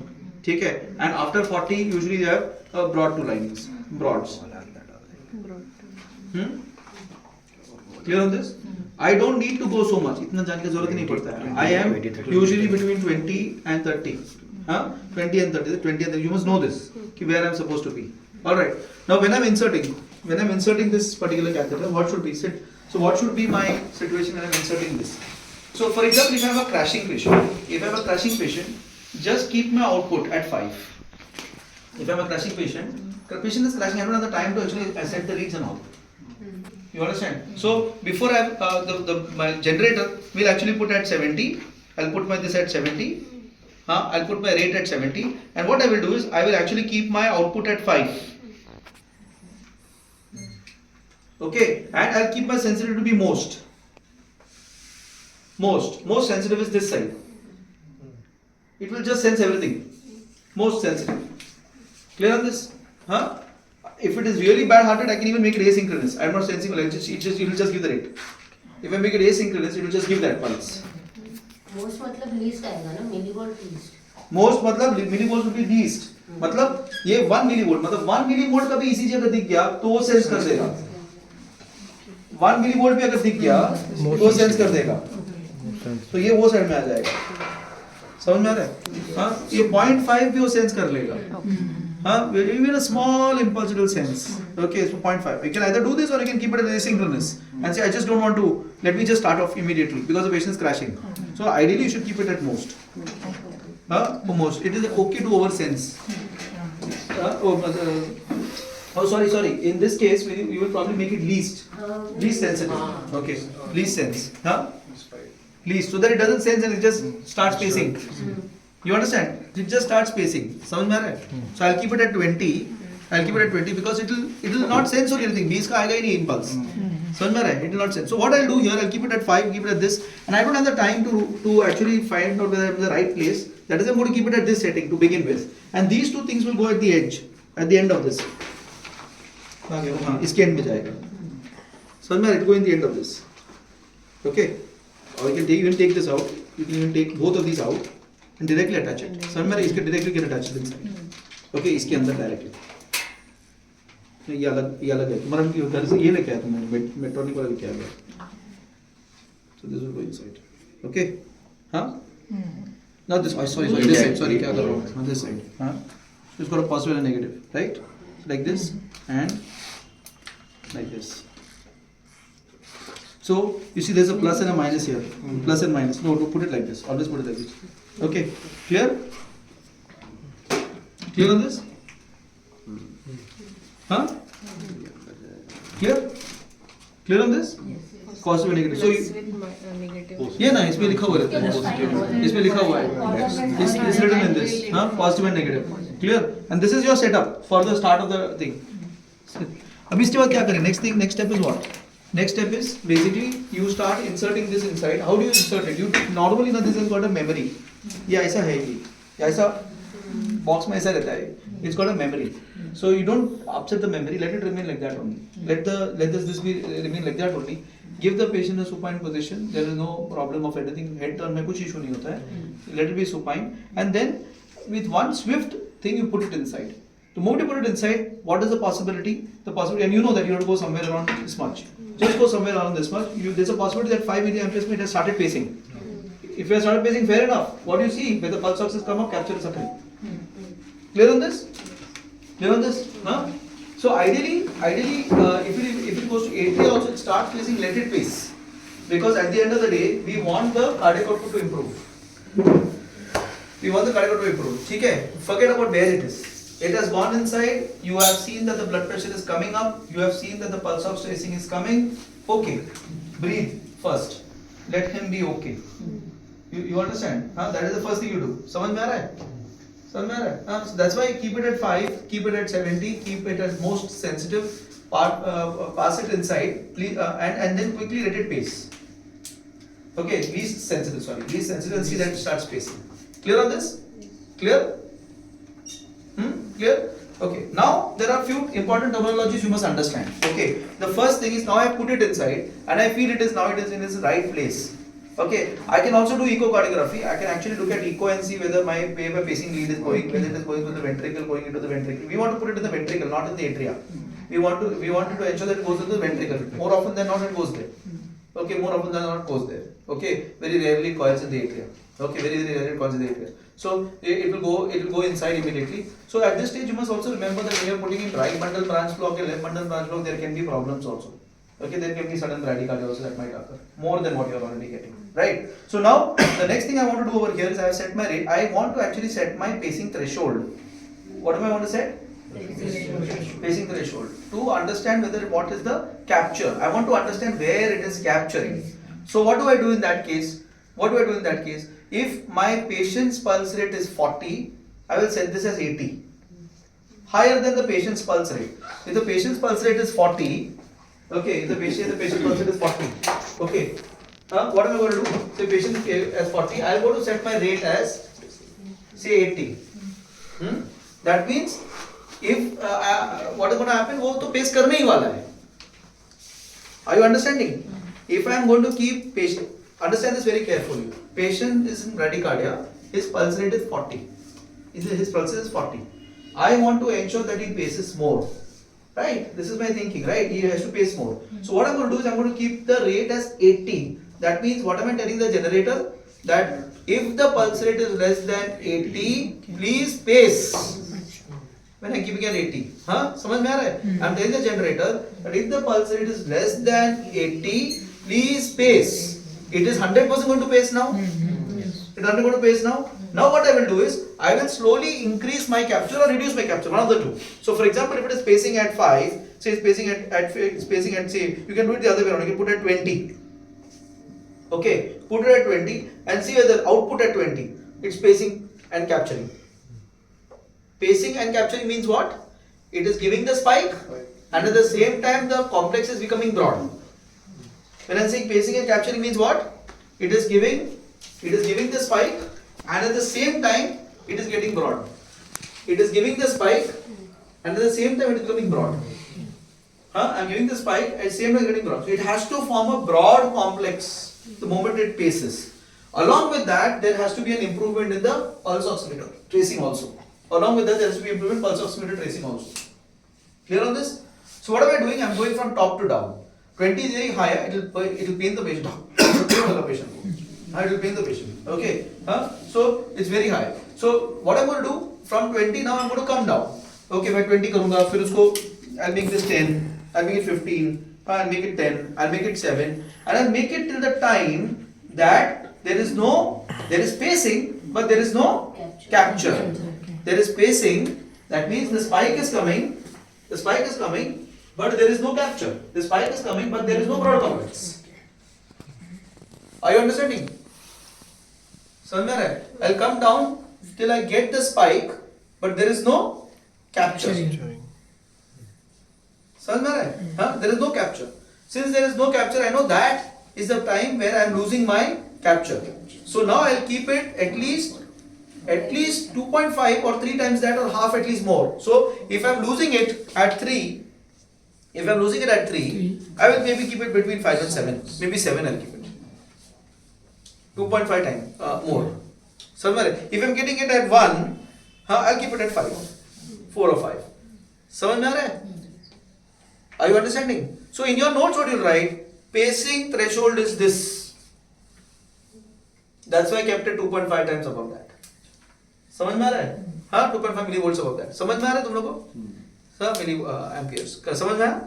ठीक है? And after 40 usually you have broad two linings, broads. Clear on this? I don't need to go so much. इतना जानने की जरूरत नहीं पड़ता है. I am usually between 20 and 30. 20 and 30. 20 and 30. You must know this. कि where I am supposed to be. All right. Now when I am inserting this particular catheter, what should be sit? So what should be my situation when I am inserting this? So for example, if I have a crashing patient, just keep my output at 5. If I have a crashing patient is crashing, I don't have the time to actually set the reads and all. You understand? So before I have my generator will actually put at 70. I'll put this at 70. I'll put my rate at 70, and what I will do is I will actually keep my output at 5. Okay, and I'll keep my sensitivity to be most. Most sensitive is this side. It will just sense everything. Most sensitive. Clear on this? If it is really bad-hearted, I can even make it asynchronous. I am not sensing. It will just give the rate. If I make it asynchronous, it will just give that pulse. Most मतलब least आएगा ना, millivolt least. Most मतलब millivolts will be least. मतलब ये 1 millivolt, मतलब 1 millivolt का भी ECG अगर दिख गया तो वो सेंस कर देगा. 1 millivolt भी अगर दिख गया तो वो सेंस कर देगा. तो ये वो साइड में आ जाएगा. समझ में आ रहा है? हाँ, ये 0.5 भी वो सेंस कर लेगा. हाँ, even a small impulse it will sense. Okay, so 0.5. You can either do this or you can keep it as asynchronous and say I just don't want to. Let me just start off immediately because the patient is crashing. So ideally you should keep it at most. Most. It is okay to oversense. Sorry. In this case, we will probably make it least sensitive. Okay, least sense. Least, so that it doesn't sense and it just starts pacing. You understand? It just starts pacing. समझ में आ रहा है? So I'll keep it at 20. I'll keep it at 20 because it will not sense or anything. 20 का आएगा ही नहीं impulse. समझ में आ रहा है? It will not sense. So what I'll do here, I'll keep it at 5, keep it at this, and I don't have the time to actually find out whether I'm in the right place. That is, I'm going to keep it at this setting to begin with, and these two things will go at the edge, at the end of this. इसके end में जाएगा. समझ में आ रहा है? It will go in the end of this. Okay. Or you can even take this out. You can even take both of these out and directly attach it. समझ में आ रहा है? इसके directly can attach it inside. Okay, इसके अंदर directly. ये अलग है. तुम्हारा घर से ये लेके आया तुमने मेट्रॉनिक वाला लेके आया. So this will go inside. Okay? हाँ? Not this. Sorry. This side. Sorry, क्या कर रहा हूँ? This side. हाँ? So it's got a positive and a negative, right? Like this and like this. So you see there's a plus and a minus here. Plus and minus. No, put it like this. Always put it like this. Okay. Clear? Clear on this? Huh? Clear? Clear on this? Positive and negative. So you, ये ना इसमें लिखा हुआ रहता है. इसमें लिखा हुआ है. It's written in this. हाँ? Positive and negative. Clear? And this is your setup for the start of the thing. अभी इसके बाद क्या करें? Next step is what? Next step is basically you start inserting this inside. How do you insert it? You normally this has got a memory. ये ऐसा है ये ऐसा box में ऐसा रहता है. It's got a memory. So you don't upset the memory. Let it remain like that only. Let this be remain like that only. Give the patient a supine position. There is no problem of anything. Head turn में कुछ issue नहीं होता है. Let it be supine. And then with one swift thing you put it inside. The moment you put it inside, what is the possibility? The possibility, and you know that you have to go somewhere around this much. Just go somewhere around this much. There's a possibility that 5 milliamperes it has started pacing. If you have started pacing, fair enough. What do you see? Where the pulse ox has come up, capture is occurring. Clear on this? Clear on this? Huh? So ideally, if it goes to 80 also, it starts pacing, let it pace. Because at the end of the day, we want the cardiac output to improve. We want the cardiac output to improve. Okay? Forget about where it is. It has gone inside. You have seen that the blood pressure is coming up. You have seen that the pulse ox tracing is coming. Okay. Breathe first. Let him be okay. You understand? That is the first thing you do. समझ में आ रहा है? समझ में आ रहा है? So that's why keep it at 5, keep it at 70, keep it as most sensitive. Pass it inside, please, and then quickly let it pace. Okay, least sensitive. And see that it starts pacing. Clear on this? Clear? Clear? Okay. Now there are few important terminologies you must understand. Okay. The first thing is now I have put it inside and I feel it is in its right place. Okay. I can also do echocardiography. I can actually look at echo and see whether my pacing lead is going, whether it is going to the ventricle, going into the ventricle. We want to put it in the ventricle, not in the atria. We wanted to ensure that it goes into the ventricle. More often than not, it goes there. Okay. More often than not, it goes there. Okay. Very rarely it coils in the atria. Okay. Very rarely it coils in the atria. So it will go inside immediately. So at this stage you must also remember that when you are putting in right bundle branch block and left bundle branch block, there can be problems also. Okay, there can be sudden bradycardia also that might occur, more than what you are already getting. Right? So now the next thing I want to do over here is I have set my rate. I want to actually set my pacing threshold. What do I want to set? Pacing threshold. To understand what is the capture. I want to understand where it is capturing. So what do I do in that case? if my patient's pulse rate is 40, I will set this as 80. Higher than the patient's pulse rate. If the patient's pulse rate is 40, okay, if the patient pulse rate is 40, okay, what am I going to do? So patient as 40, I am going to set my rate as say 80. That means if what is going to happen, वो तो pace करने ही वाला है. Are you understanding? If I am going to keep patient, understand this very carefully. Patient is in bradycardia, his pulse rate is 40. His pulse is 40. I want to ensure that he paces more. Right? This is my thinking, right? He has to pace more. So what I'm going to do is I'm going to keep the rate as 80. That means what am I telling the generator? That if the pulse rate is less than 80, please pace. When I'm keeping at 80, समझ में आ रहा है? I'm telling the generator that if the pulse rate is less than 80, please pace. It is 100% going to pace now. It is 100% going to pace now. Now what I will do is I will slowly increase my capture or reduce my capture, one of the two. So for example, if it is pacing at 5, say it's pacing at say you can do it the other way around. You can put at 20. Okay, put it at 20 and see whether output at 20. It's pacing and capturing. Pacing and capturing means what? It is giving the spike and at the same time the complex is becoming broad. When I am saying pacing and capturing means what? It is giving the spike and at the same time it is getting broad. It is giving the spike and at the same time it is becoming broad. I am giving the spike at the same time getting broad. So it has to form a broad complex the moment it paces. Along with that, there has to be an improvement in the pulse oximeter tracing also. Along with that, there has to be improvement in pulse oximeter tracing also. Clear on this? So what am I doing? I am going from top to down. 20 is very higher, it will pain the patient. It will pain the patient. Okay. So it's very high. So what I'm going to do? From 20 now I'm going to come down. Okay, मैं 20 करूँगा, फिर उसको I'll make this 10, I'll make it 15, I'll make it 10, I'll make it 7, and I'll make it till the time that there is pacing, but there is no capture. There is pacing, that means the spike is coming, but there is no capture. The spike is coming, but there is no broad complex. Are you understanding? समझ में आ रहा है? I'll come down till I get the spike, but there is no capture. समझ में आ रहा है? There is no capture. Since there is no capture, I know that is the time where I am losing my capture. So now I'll keep it at least 2.5 or 3 times that or half at least more. So if I'm losing it at 3, I will maybe keep it between 5 and 7. Maybe 7 I'll keep it. 2.5 times more. Somewhere. If I'm getting it at 1, I'll keep it at 5. 4 or 5. समझ में आ रहा है? Are you understanding? So in your notes what you'll write, pacing threshold is this. That's why I kept it 2.5 times above that. समझ में आ रहा है? हाँ, 2.5 millivolts above that. समझ में आ रहा है तुम लोगों को? Amperes. समझ में आया?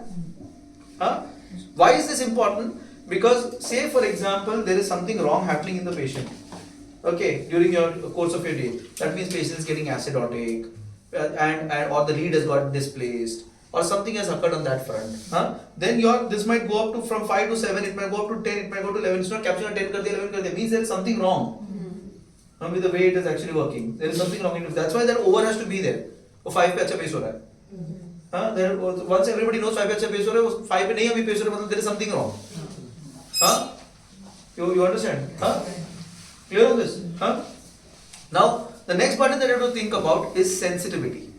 हाँ? Why is this important? Because say for example there is something wrong happening in the patient. Okay, during your course of your day. That means patient is getting acidotic, and or the lead has got displaced, or something has occurred on that front. Then this might go up to from 5 to 7. It might go up to 10. It might go to 11. It's not capturing 10 कर दिया 11 कर दिया. Means there is something wrong. With the way it is actually working, there is something wrong in it. That's why that over has to be there. वो 5 पे अच्छा pace हो रहा है. Then once everybody knows 5 पे अच्छा pace हो रहा है, वो 5 पे नहीं अभी pace हो रहा है, मतलब there is something wrong. You understand? Clear on this? Now the next button that you have to think about is sensitivity.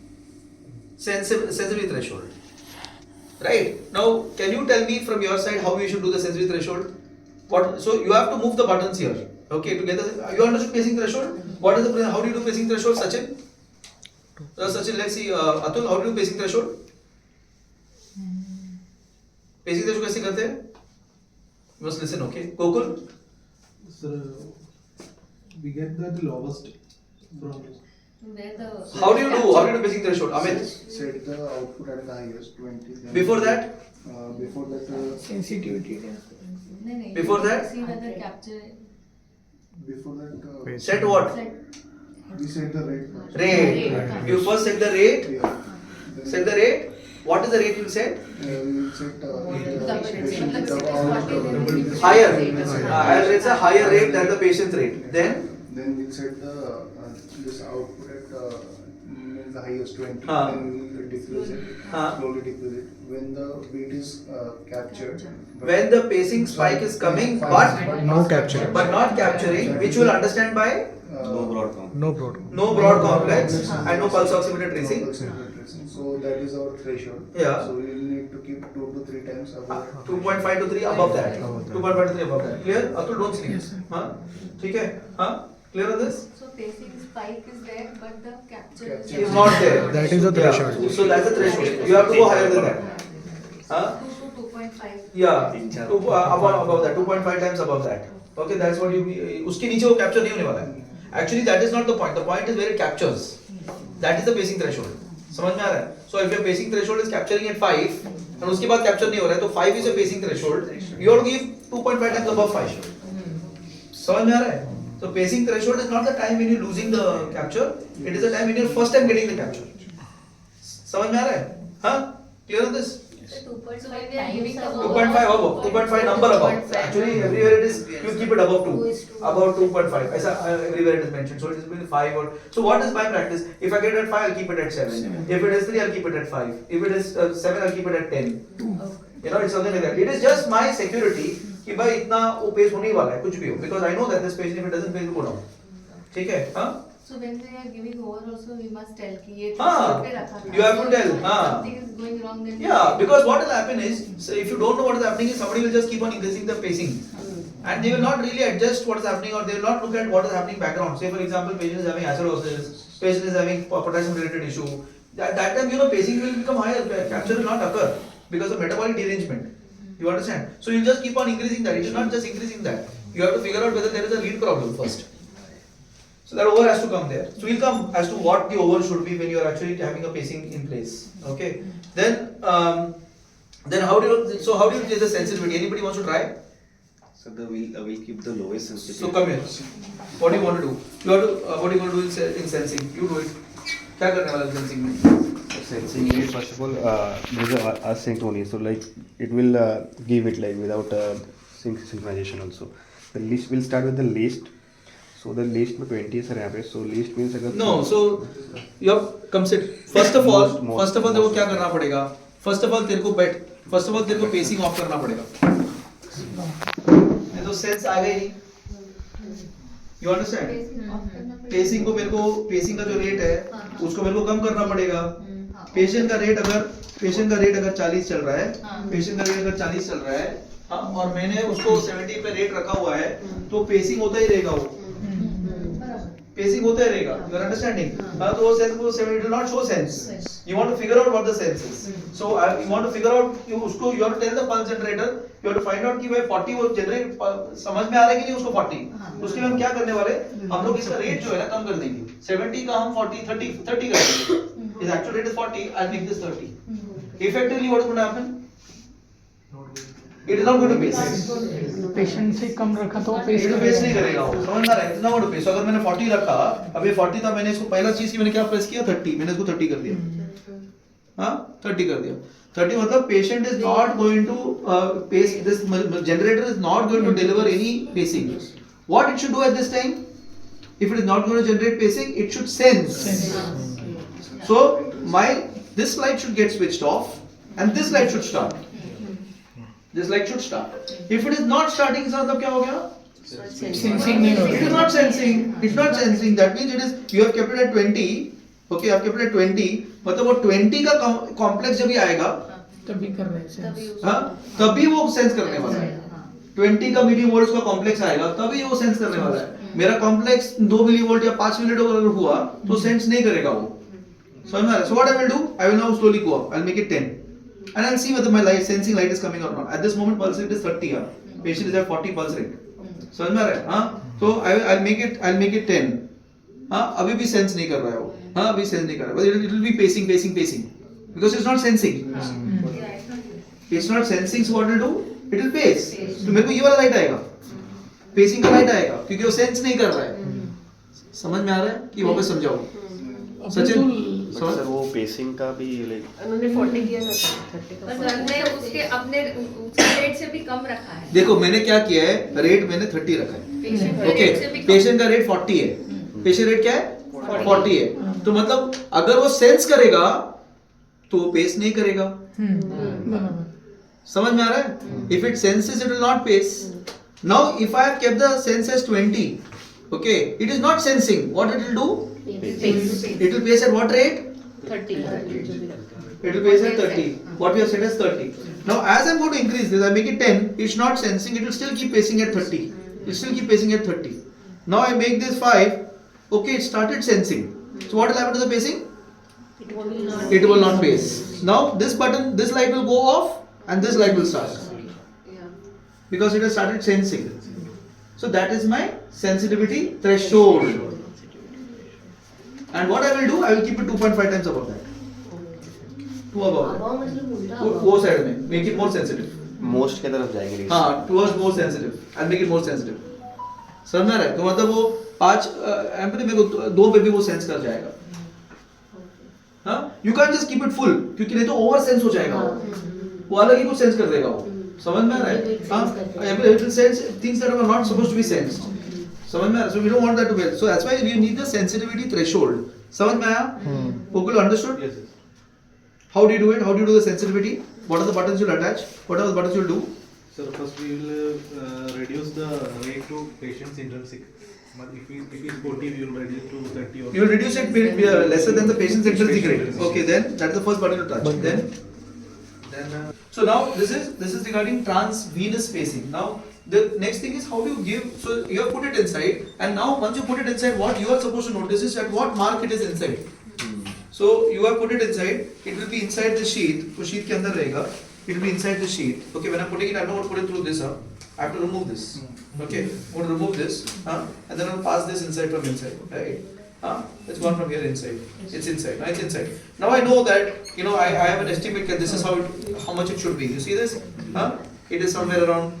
Sensitivity threshold. Right? Now can you tell me from your side how you should do the sensitivity threshold? So you have to move the buttons here. Okay, together. You understood pacing threshold? What is how do you do pacing threshold, Sachin? Sachin, let's see. Atul, how do you do pacing threshold? Pacing threshold कैसे करते हैं? You must listen, okay? Gokul? Sir, we get the lowest from How do you do pacing threshold? Amit? set the output at the highest 20. Before that? Before that, sensitivity. Before that? See whether capture before that, Set what? we set the rate first. Rate. You first set the rate. Yeah. Then, Set the rate. What is the rate you set? we will set Higher. I'll raise a higher rate than the patient's rate. Then then we'll set the this output at the highest 20. हाँ. Then we'll decrease it, हाँ. slowly decrease it. When the beat is captured, When the pacing spike is coming, but No capturing. not capturing, which you will understand by No broad count. No broad. no broad complex and no pulse oximeter tracing. So that is our threshold. Yeah. So we will need to keep 2 to 3 times above. 2.5 to 3 above that. 2.5 to 3 above that. Clear? Atul, don't sleep. हाँ? ठीक है? हाँ? Clear on this? So pacing spike is there, but the capture is Capture It's not there. That is the threshold. Yeah. So that's the threshold. You have to go higher than that. Huh? 2 to 2.5. Yeah. Above that. 2.5 times above that. Okay, that's what you. उसके नीचे वो capture नहीं होने वाला है. Actually, that is not the point. The point is where it captures. That is the pacing threshold. समझ में आ रहा है? So if your pacing threshold is capturing at 5 and उसके बाद capture नहीं हो रहा है तो 5 is your pacing threshold. You have to give 2.5 times above 5. समझ में आ रहा है? So pacing threshold is not the time when you're losing the capture. It is the time when you're first time getting the capture. समझ में आ रहा है? हाँ? Clear on this? So 2.5 timing the 2.5 above, 2.5 number above. Actually, everywhere it is, you keep it above 2. Above 2.5. ऐसा everywhere it is mentioned. So it is between 5 or. So what is my practice? If I get it at 5, I'll keep it at 7. If it is 3, I'll keep it at 5. If it is 7, I'll keep it at 10. You know, it's something like that. It is just my security कि भाई इतना वो pace होने वाला है कुछ भी हो. Because I know that this patient if it doesn't pace will go down. ठीक है? हाँ? So when we are giving over also we must tell कि ये हाँ. पे रखा था. You have to So tell. if हाँ. something is going wrong then. Yeah, because what will happen is, so if you don't know what is happening, is somebody will just keep on increasing the pacing, and they will not really adjust what is happening, or they will not look at what is happening background. Say for example, patient is having acidosis, patient is having potassium related issue. That time pacing will become higher, capture will not occur because of metabolic derangement. You understand? So you just keep on increasing that. It is not just increasing that. You have to figure out whether there is a lead problem first. So that over has to come there. So we'll come as to what the over should be when you are actually having a pacing in place. Okay. Then how do you change the sensitivity? Anybody wants to try? So we'll keep the lowest sensitivity. So come here. What do you want to do? You have to what are you going to do in sensing? You do it. क्या करने वाला है sensing में? Sensing it, first of all, there's a sync only. So like it will give it like without synchronization also. The least will start with the least. So the least में 20 है sir यहाँ पे. So least means अगर No, so you have come sit. First of all देखो क्या करना पड़ेगा. First of all तेरे को pacing off करना पड़ेगा. नहीं तो sense आ गई नहीं. You understand? Pacing का जो रेट है उसको मेरे को कम करना पड़ेगा. पेशेंट का रेट अगर 40 चल रहा है, हाँ, और मैंने उसको 70 पे रेट रखा हुआ है तो पेसिंग होता ही रहेगा वो. Pacing होता रहेगा. You are understanding? हाँ, तो वो sense को 70 will not show sense. You want to figure out what the sense is. So you want to figure out you have to tell the pulse generator. You have to find out कि भाई 40 वो generate समझ में आ रहा है कि नहीं उसको 40. उसके लिए हम क्या करने वाले? हम लोग इसका रेट जो है ना कम कर देंगे. 70 का हम 30 कर देंगे. His actual rate is 40. I'll make this 30. Effectively, what is going to happen? It is not going to pace. Patient से कम रखा तो पेश It will pace नहीं करेगा वो. समझ में आ रहा है? इतना going to pace. अगर मैंने 40 रखा, अब ये 40 था, मैंने इसको पहला चीज की मैंने क्या प्रेस किया 30. मैंने इसको 30 कर दिया. हाँ, 30 कर दिया. 30 मतलब patient is not going to pace. This generator is not going to deliver any pacing. What it should do at this time? If it is not going to generate pacing, it should sense. So this light should get switched off, and this light should start. This light should start. If it is not starting, इसका मतलब क्या हो गया? Sensing नहीं हो It is not sensing. It's not sensing. That means it is you have kept it at 20. Okay, you have kept it at 20. मतलब वो 20 का कॉम्प्लेक्स जब भी आएगा, तभी कर रहे हैं. हाँ, तभी वो सेंस करने वाला है. 20 का मिलीवोल्ट्स का कॉम्प्लेक्स आएगा, तभी वो सेंस करने वाला है. मेरा कॉम्प्लेक्स 2 मिलीवोल्ट या 5 मिलीवोल्ट अगर हुआ, तो सेंस नहीं करेगा वो. So what I will do? I will now slowly go up. I'll make it 10. And I'll see whether my sensing light is coming or not. At this moment, pulse rate is 30. Patient is at 40 pulse rate. समझ में आ रहा है? हाँ, so I'll make it 10. हाँ, अभी भी sense नहीं कर रहा है वो. हाँ, अभी sense नहीं कर रहा है. But it will be pacing, because it's not sensing. It's not sensing, so what it will do? It will pace. तो मेरे को ये वाला light आएगा. Pacing का light आएगा, क्योंकि वो sense नहीं कर रहा है. समझ में आ रहा है? कि वापस समझाओ. सचिन. सर वो पेसिंग का भी लाइक उन्होंने 40 किया था 30 का. बस हमने उसके अपने रेट से भी कम रखा है. देखो मैंने क्या किया है, रेट मैंने 30 रखा है. ओके पेशेंट का रेट 40 है, पेशेंट रेट क्या है 40 है, तो मतलब अगर वो सेंस करेगा तो वो पेस नहीं करेगा, बराबर समझ में आ रहा है? If it senses it will not pace. Now if I have kept the sense as 20, okay, it is not sensing, what it will do, it will pace at what rate, 30 it will pace at 30, what we have said as 30. Now as I'm going to increase this, I make it 10, it's not sensing, it will still keep pacing at 30, it will still keep pacing at 30. Now I make this 5, okay, it started sensing, so what will happen to the pacing, it will not pace. Now this button, this light will go off and this light will start because it has started sensing. So that is my sensitivity threshold. And what I will do, I will keep it 2.5 times above that. 2 above that. वो side में, make it more sensitive. Most के तरफ जाएंगे. हाँ, towards more sensitive. I'll make it more sensitive. समझ में आ रहा है? तो मतलब वो 5 एम्पीयर में 2 पे भी वो सेंस कर जाएगा. हाँ, you can't just keep it full, क्योंकि नहीं तो over sense हो जाएगा वो अलग ही कुछ सेंस कर देगा वो. समझ में आ रहा है? हाँ, it will sense things that are not supposed to be sensed. समझ में आ रहा है? So we don't want that to be. So that's why we need the sensitivity threshold. समझ में आया? Google understood? Yes. How do you do it? How do you do the sensitivity? What are the buttons you'll attach? What are the buttons you'll do? So first we will reduce the rate to patient's intrinsic. But if it is 40, we will reduce to 30 or. You will reduce it lesser than the patient's intrinsic rate. Okay, then that is the first button to touch. Then so now this is regarding transvenous pacing. Now the next thing is how do you give, so you have put it inside, and now once you put it inside, what you are supposed to notice is at what mark it is inside. So you have put it inside, it will be inside the sheath, so sheath के अंदर रहेगा, it will be inside the sheath. Okay, when I'm putting it, I'm not going to put it through this, I have to remove this. Okay, I'm going to remove this, and then I'll pass this inside from inside, right? It's gone from here inside. It's inside. Now it's inside. Now I know that, you know, I have an estimate that this is how much it should be. You see this? It is somewhere around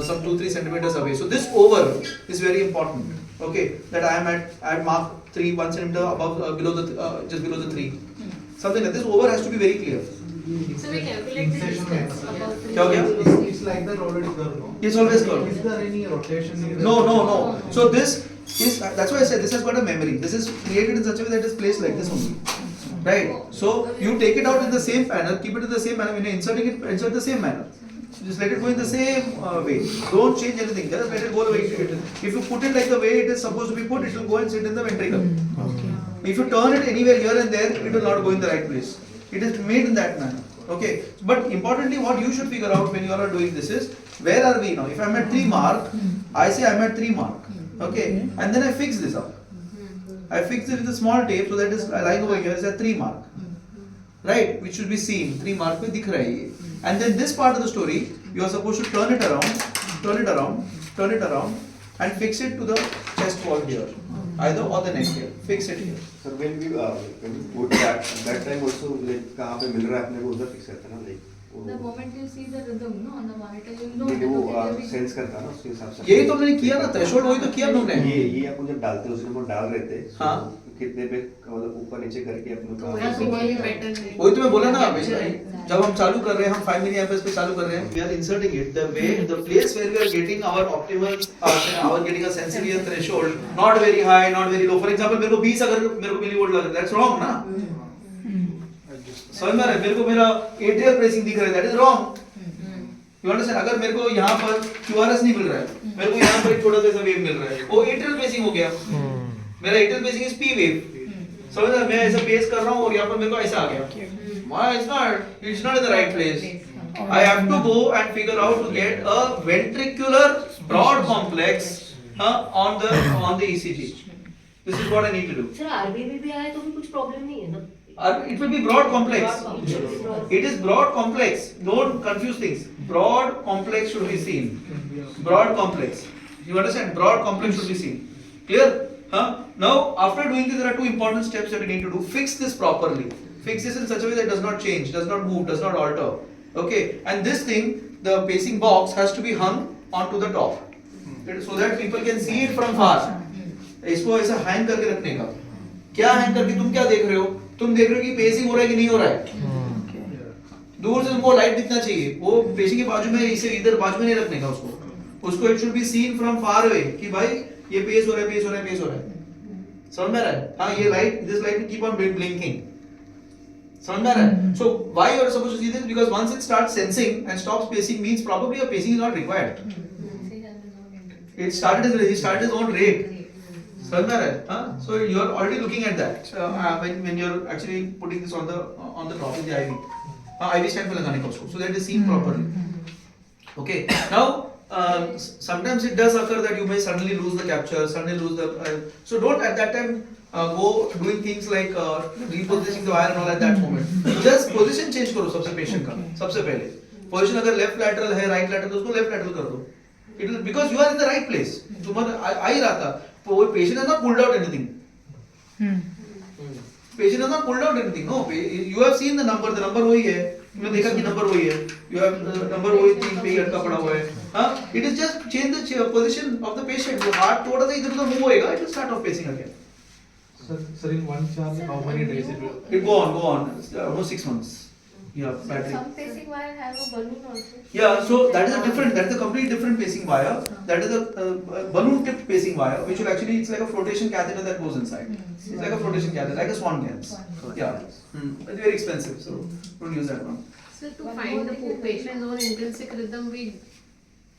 some 2-3 centimeters away. So this over is very important. Okay, that I have marked 1 centimeter above, below the just below the 3. Something like this. Over has to be very clear. So we calculate the distance above 3. क्या हो गया? It's like that already curve, no? It's always curved. Is there any rotation? No. So this is, that's why I said this has got a memory. This is created in such a way that it is placed like this only. Right? So you take it out in the same manner, keep it in the same manner. When you're inserting it, insert the same manner. Just let it go in the same way. Don't change anything. Just let it go the way it is. If you put it like the way it is supposed to be put, it will go and sit in the ventricle. Okay. If you turn it anywhere here and there, it will not go in the right place. It is made in that manner. Okay. But importantly, what you should figure out when you are doing this is, where are we now? If I am at 3 mark, I say I am at 3 mark. Okay. And then I fix this up. I fix it with a small tape so that this line over here is at 3 mark. Right? Which should be seen. 3 mark पे दिख रहा है ये. And then this part of the story, you are supposed to turn it around, and fix it to the chest wall here, either or the neck here. Fix it here. Sir, when we put that time also, like कहाँ पे मिल रहा है अपने को उधर fix करते हैं ना, like The moment you see the rhythm, no, on the monitor, you know वो that okay, सेंस करता है ना उसके हिसाब से. यही तो हमने किया ना, थ्रेशोल्ड वही तो किया हम लोग ने. ये अपन जब डालते हैं उसमें वो डाल रहे थे. हाँ. कितने पे मतलब ऊपर नीचे करके अपने को. वही तो मैं बोला ना अभी, जब हम चालू कर रहे हैं, हम 5 मिली एम्पेयर्स पे चालू कर रहे हैं, we are inserting it the way, the place where we are getting our optimal, getting a sensitivity threshold, not very high, not very low. For example, मेरे को 20 अगर मेरे को मिलीवोल्ट लग रहा है, that's wrong ना. समझ में आ रहा है? मेरे को मेरा एट्रियल प्रेसिंग दिख रहा है, that is wrong. You understand? अगर मेरे को यहाँ पर QRS नहीं मिल रहा है, मेरे को यहाँ पर एक छोटा सा वेव मिल रहा है, वो एट्रियल प्रेसिंग हो गया. मेरा atrial pressing is P wave. समझ रहे? मैं ऐसा पेस कर रहा हूँ और यहाँ पर मेरे को ऐसा आ गया. Why? It's not in the right place. I have to go and figure out to get a ventricular broad complex on the ECG. This is what I need to do. Sir RBB भी आए तो भी कुछ problem नहीं है ना. It will be broad complex. It is broad complex. Don't confuse things. Broad complex should be seen. Broad complex. You understand? Broad complex should be seen. Clear? Now, after doing this, there are 2 important steps that we need to do. Fix this properly. Fix this in such a way that it does not change, does not move, does not alter. Okay? And this thing, the pacing box, has to be hung onto the top, so that people can see it from far. इसको ऐसा hang करके रखने का. क्या hang करके तुम क्या देख रहे हो? तुम देख रहे हो कि पेसिंग हो रहा है कि नहीं हो रहा है. दूर से तुमको लाइट दिखना चाहिए. वो पेशिंग के बाजू में, इसे इधर बाजू में नहीं रखने का उसको. उसको it should be seen from far away कि भाई ये पेस हो रहा है, पेस हो रहा है, पेस हो रहा है, समझ में आ रहा है? हाँ, ये light, this light will keep on blinking, समझ में आ रहा है? So why you are supposed to see this? Because once it starts sensing and stops pacing means probably your pacing is not required. It started he started his own rate. समझ में आ रहा है? हाँ? So you are already looking at that when you are actually putting this on the top of the IV. IV stand पे लगाने का उसको, so that it is seen properly. Okay. Now sometimes it does occur that you may suddenly lose the capture, suddenly lose the. So don't at that time go doing things like repositioning the wire and all at that moment. Just position change करो सबसे patient का, सबसे पहले. Position अगर left lateral है, right lateral तो उसको left lateral कर दो. It will, because you are in the right place. तुम्हारा आ ही रहा था. वो patient has not pulled out anything. Patient has not pulled out anything. No, you have seen the number वही है. तुमने देखा कि नंबर वही है. You have number वही 3 पे लटका पड़ा हुआ है. हाँ? It is just change the position of the patient. वो हाथ थोड़ा सा इधर उधर move होएगा, it will start off pacing again. Sir, in one charge, how many days it will? It go on. Almost 6 months. Yeah, battery. Some pacing wire have a balloon also. Yeah, so that is a completely different pacing wire. That is a balloon tipped pacing wire, which will actually, it's like a flotation catheter that goes inside. It's like a flotation catheter, like a swan gans. Yeah, it's very expensive, so don't use that one. So to find the patient's own intrinsic rhythm, we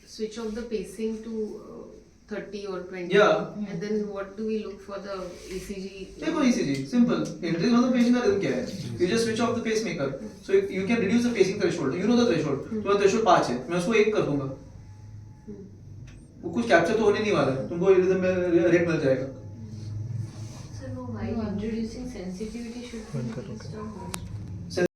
switch off the pacing to 30 or 20. Yeah. And then what do we look for the ECG? देखो ECG, simple. Entry मतलब patient का rhythm क्या है? You just switch off the pacemaker. So you can reduce the pacing threshold. You know the threshold. तुम्हारा threshold 5 है. मैं उसको 1 कर दूंगा. वो कुछ कैप्चर तो होने नहीं वाला है. तुमको rhythm में रेट मिल जाएगा. So no, why introducing sensitivity should be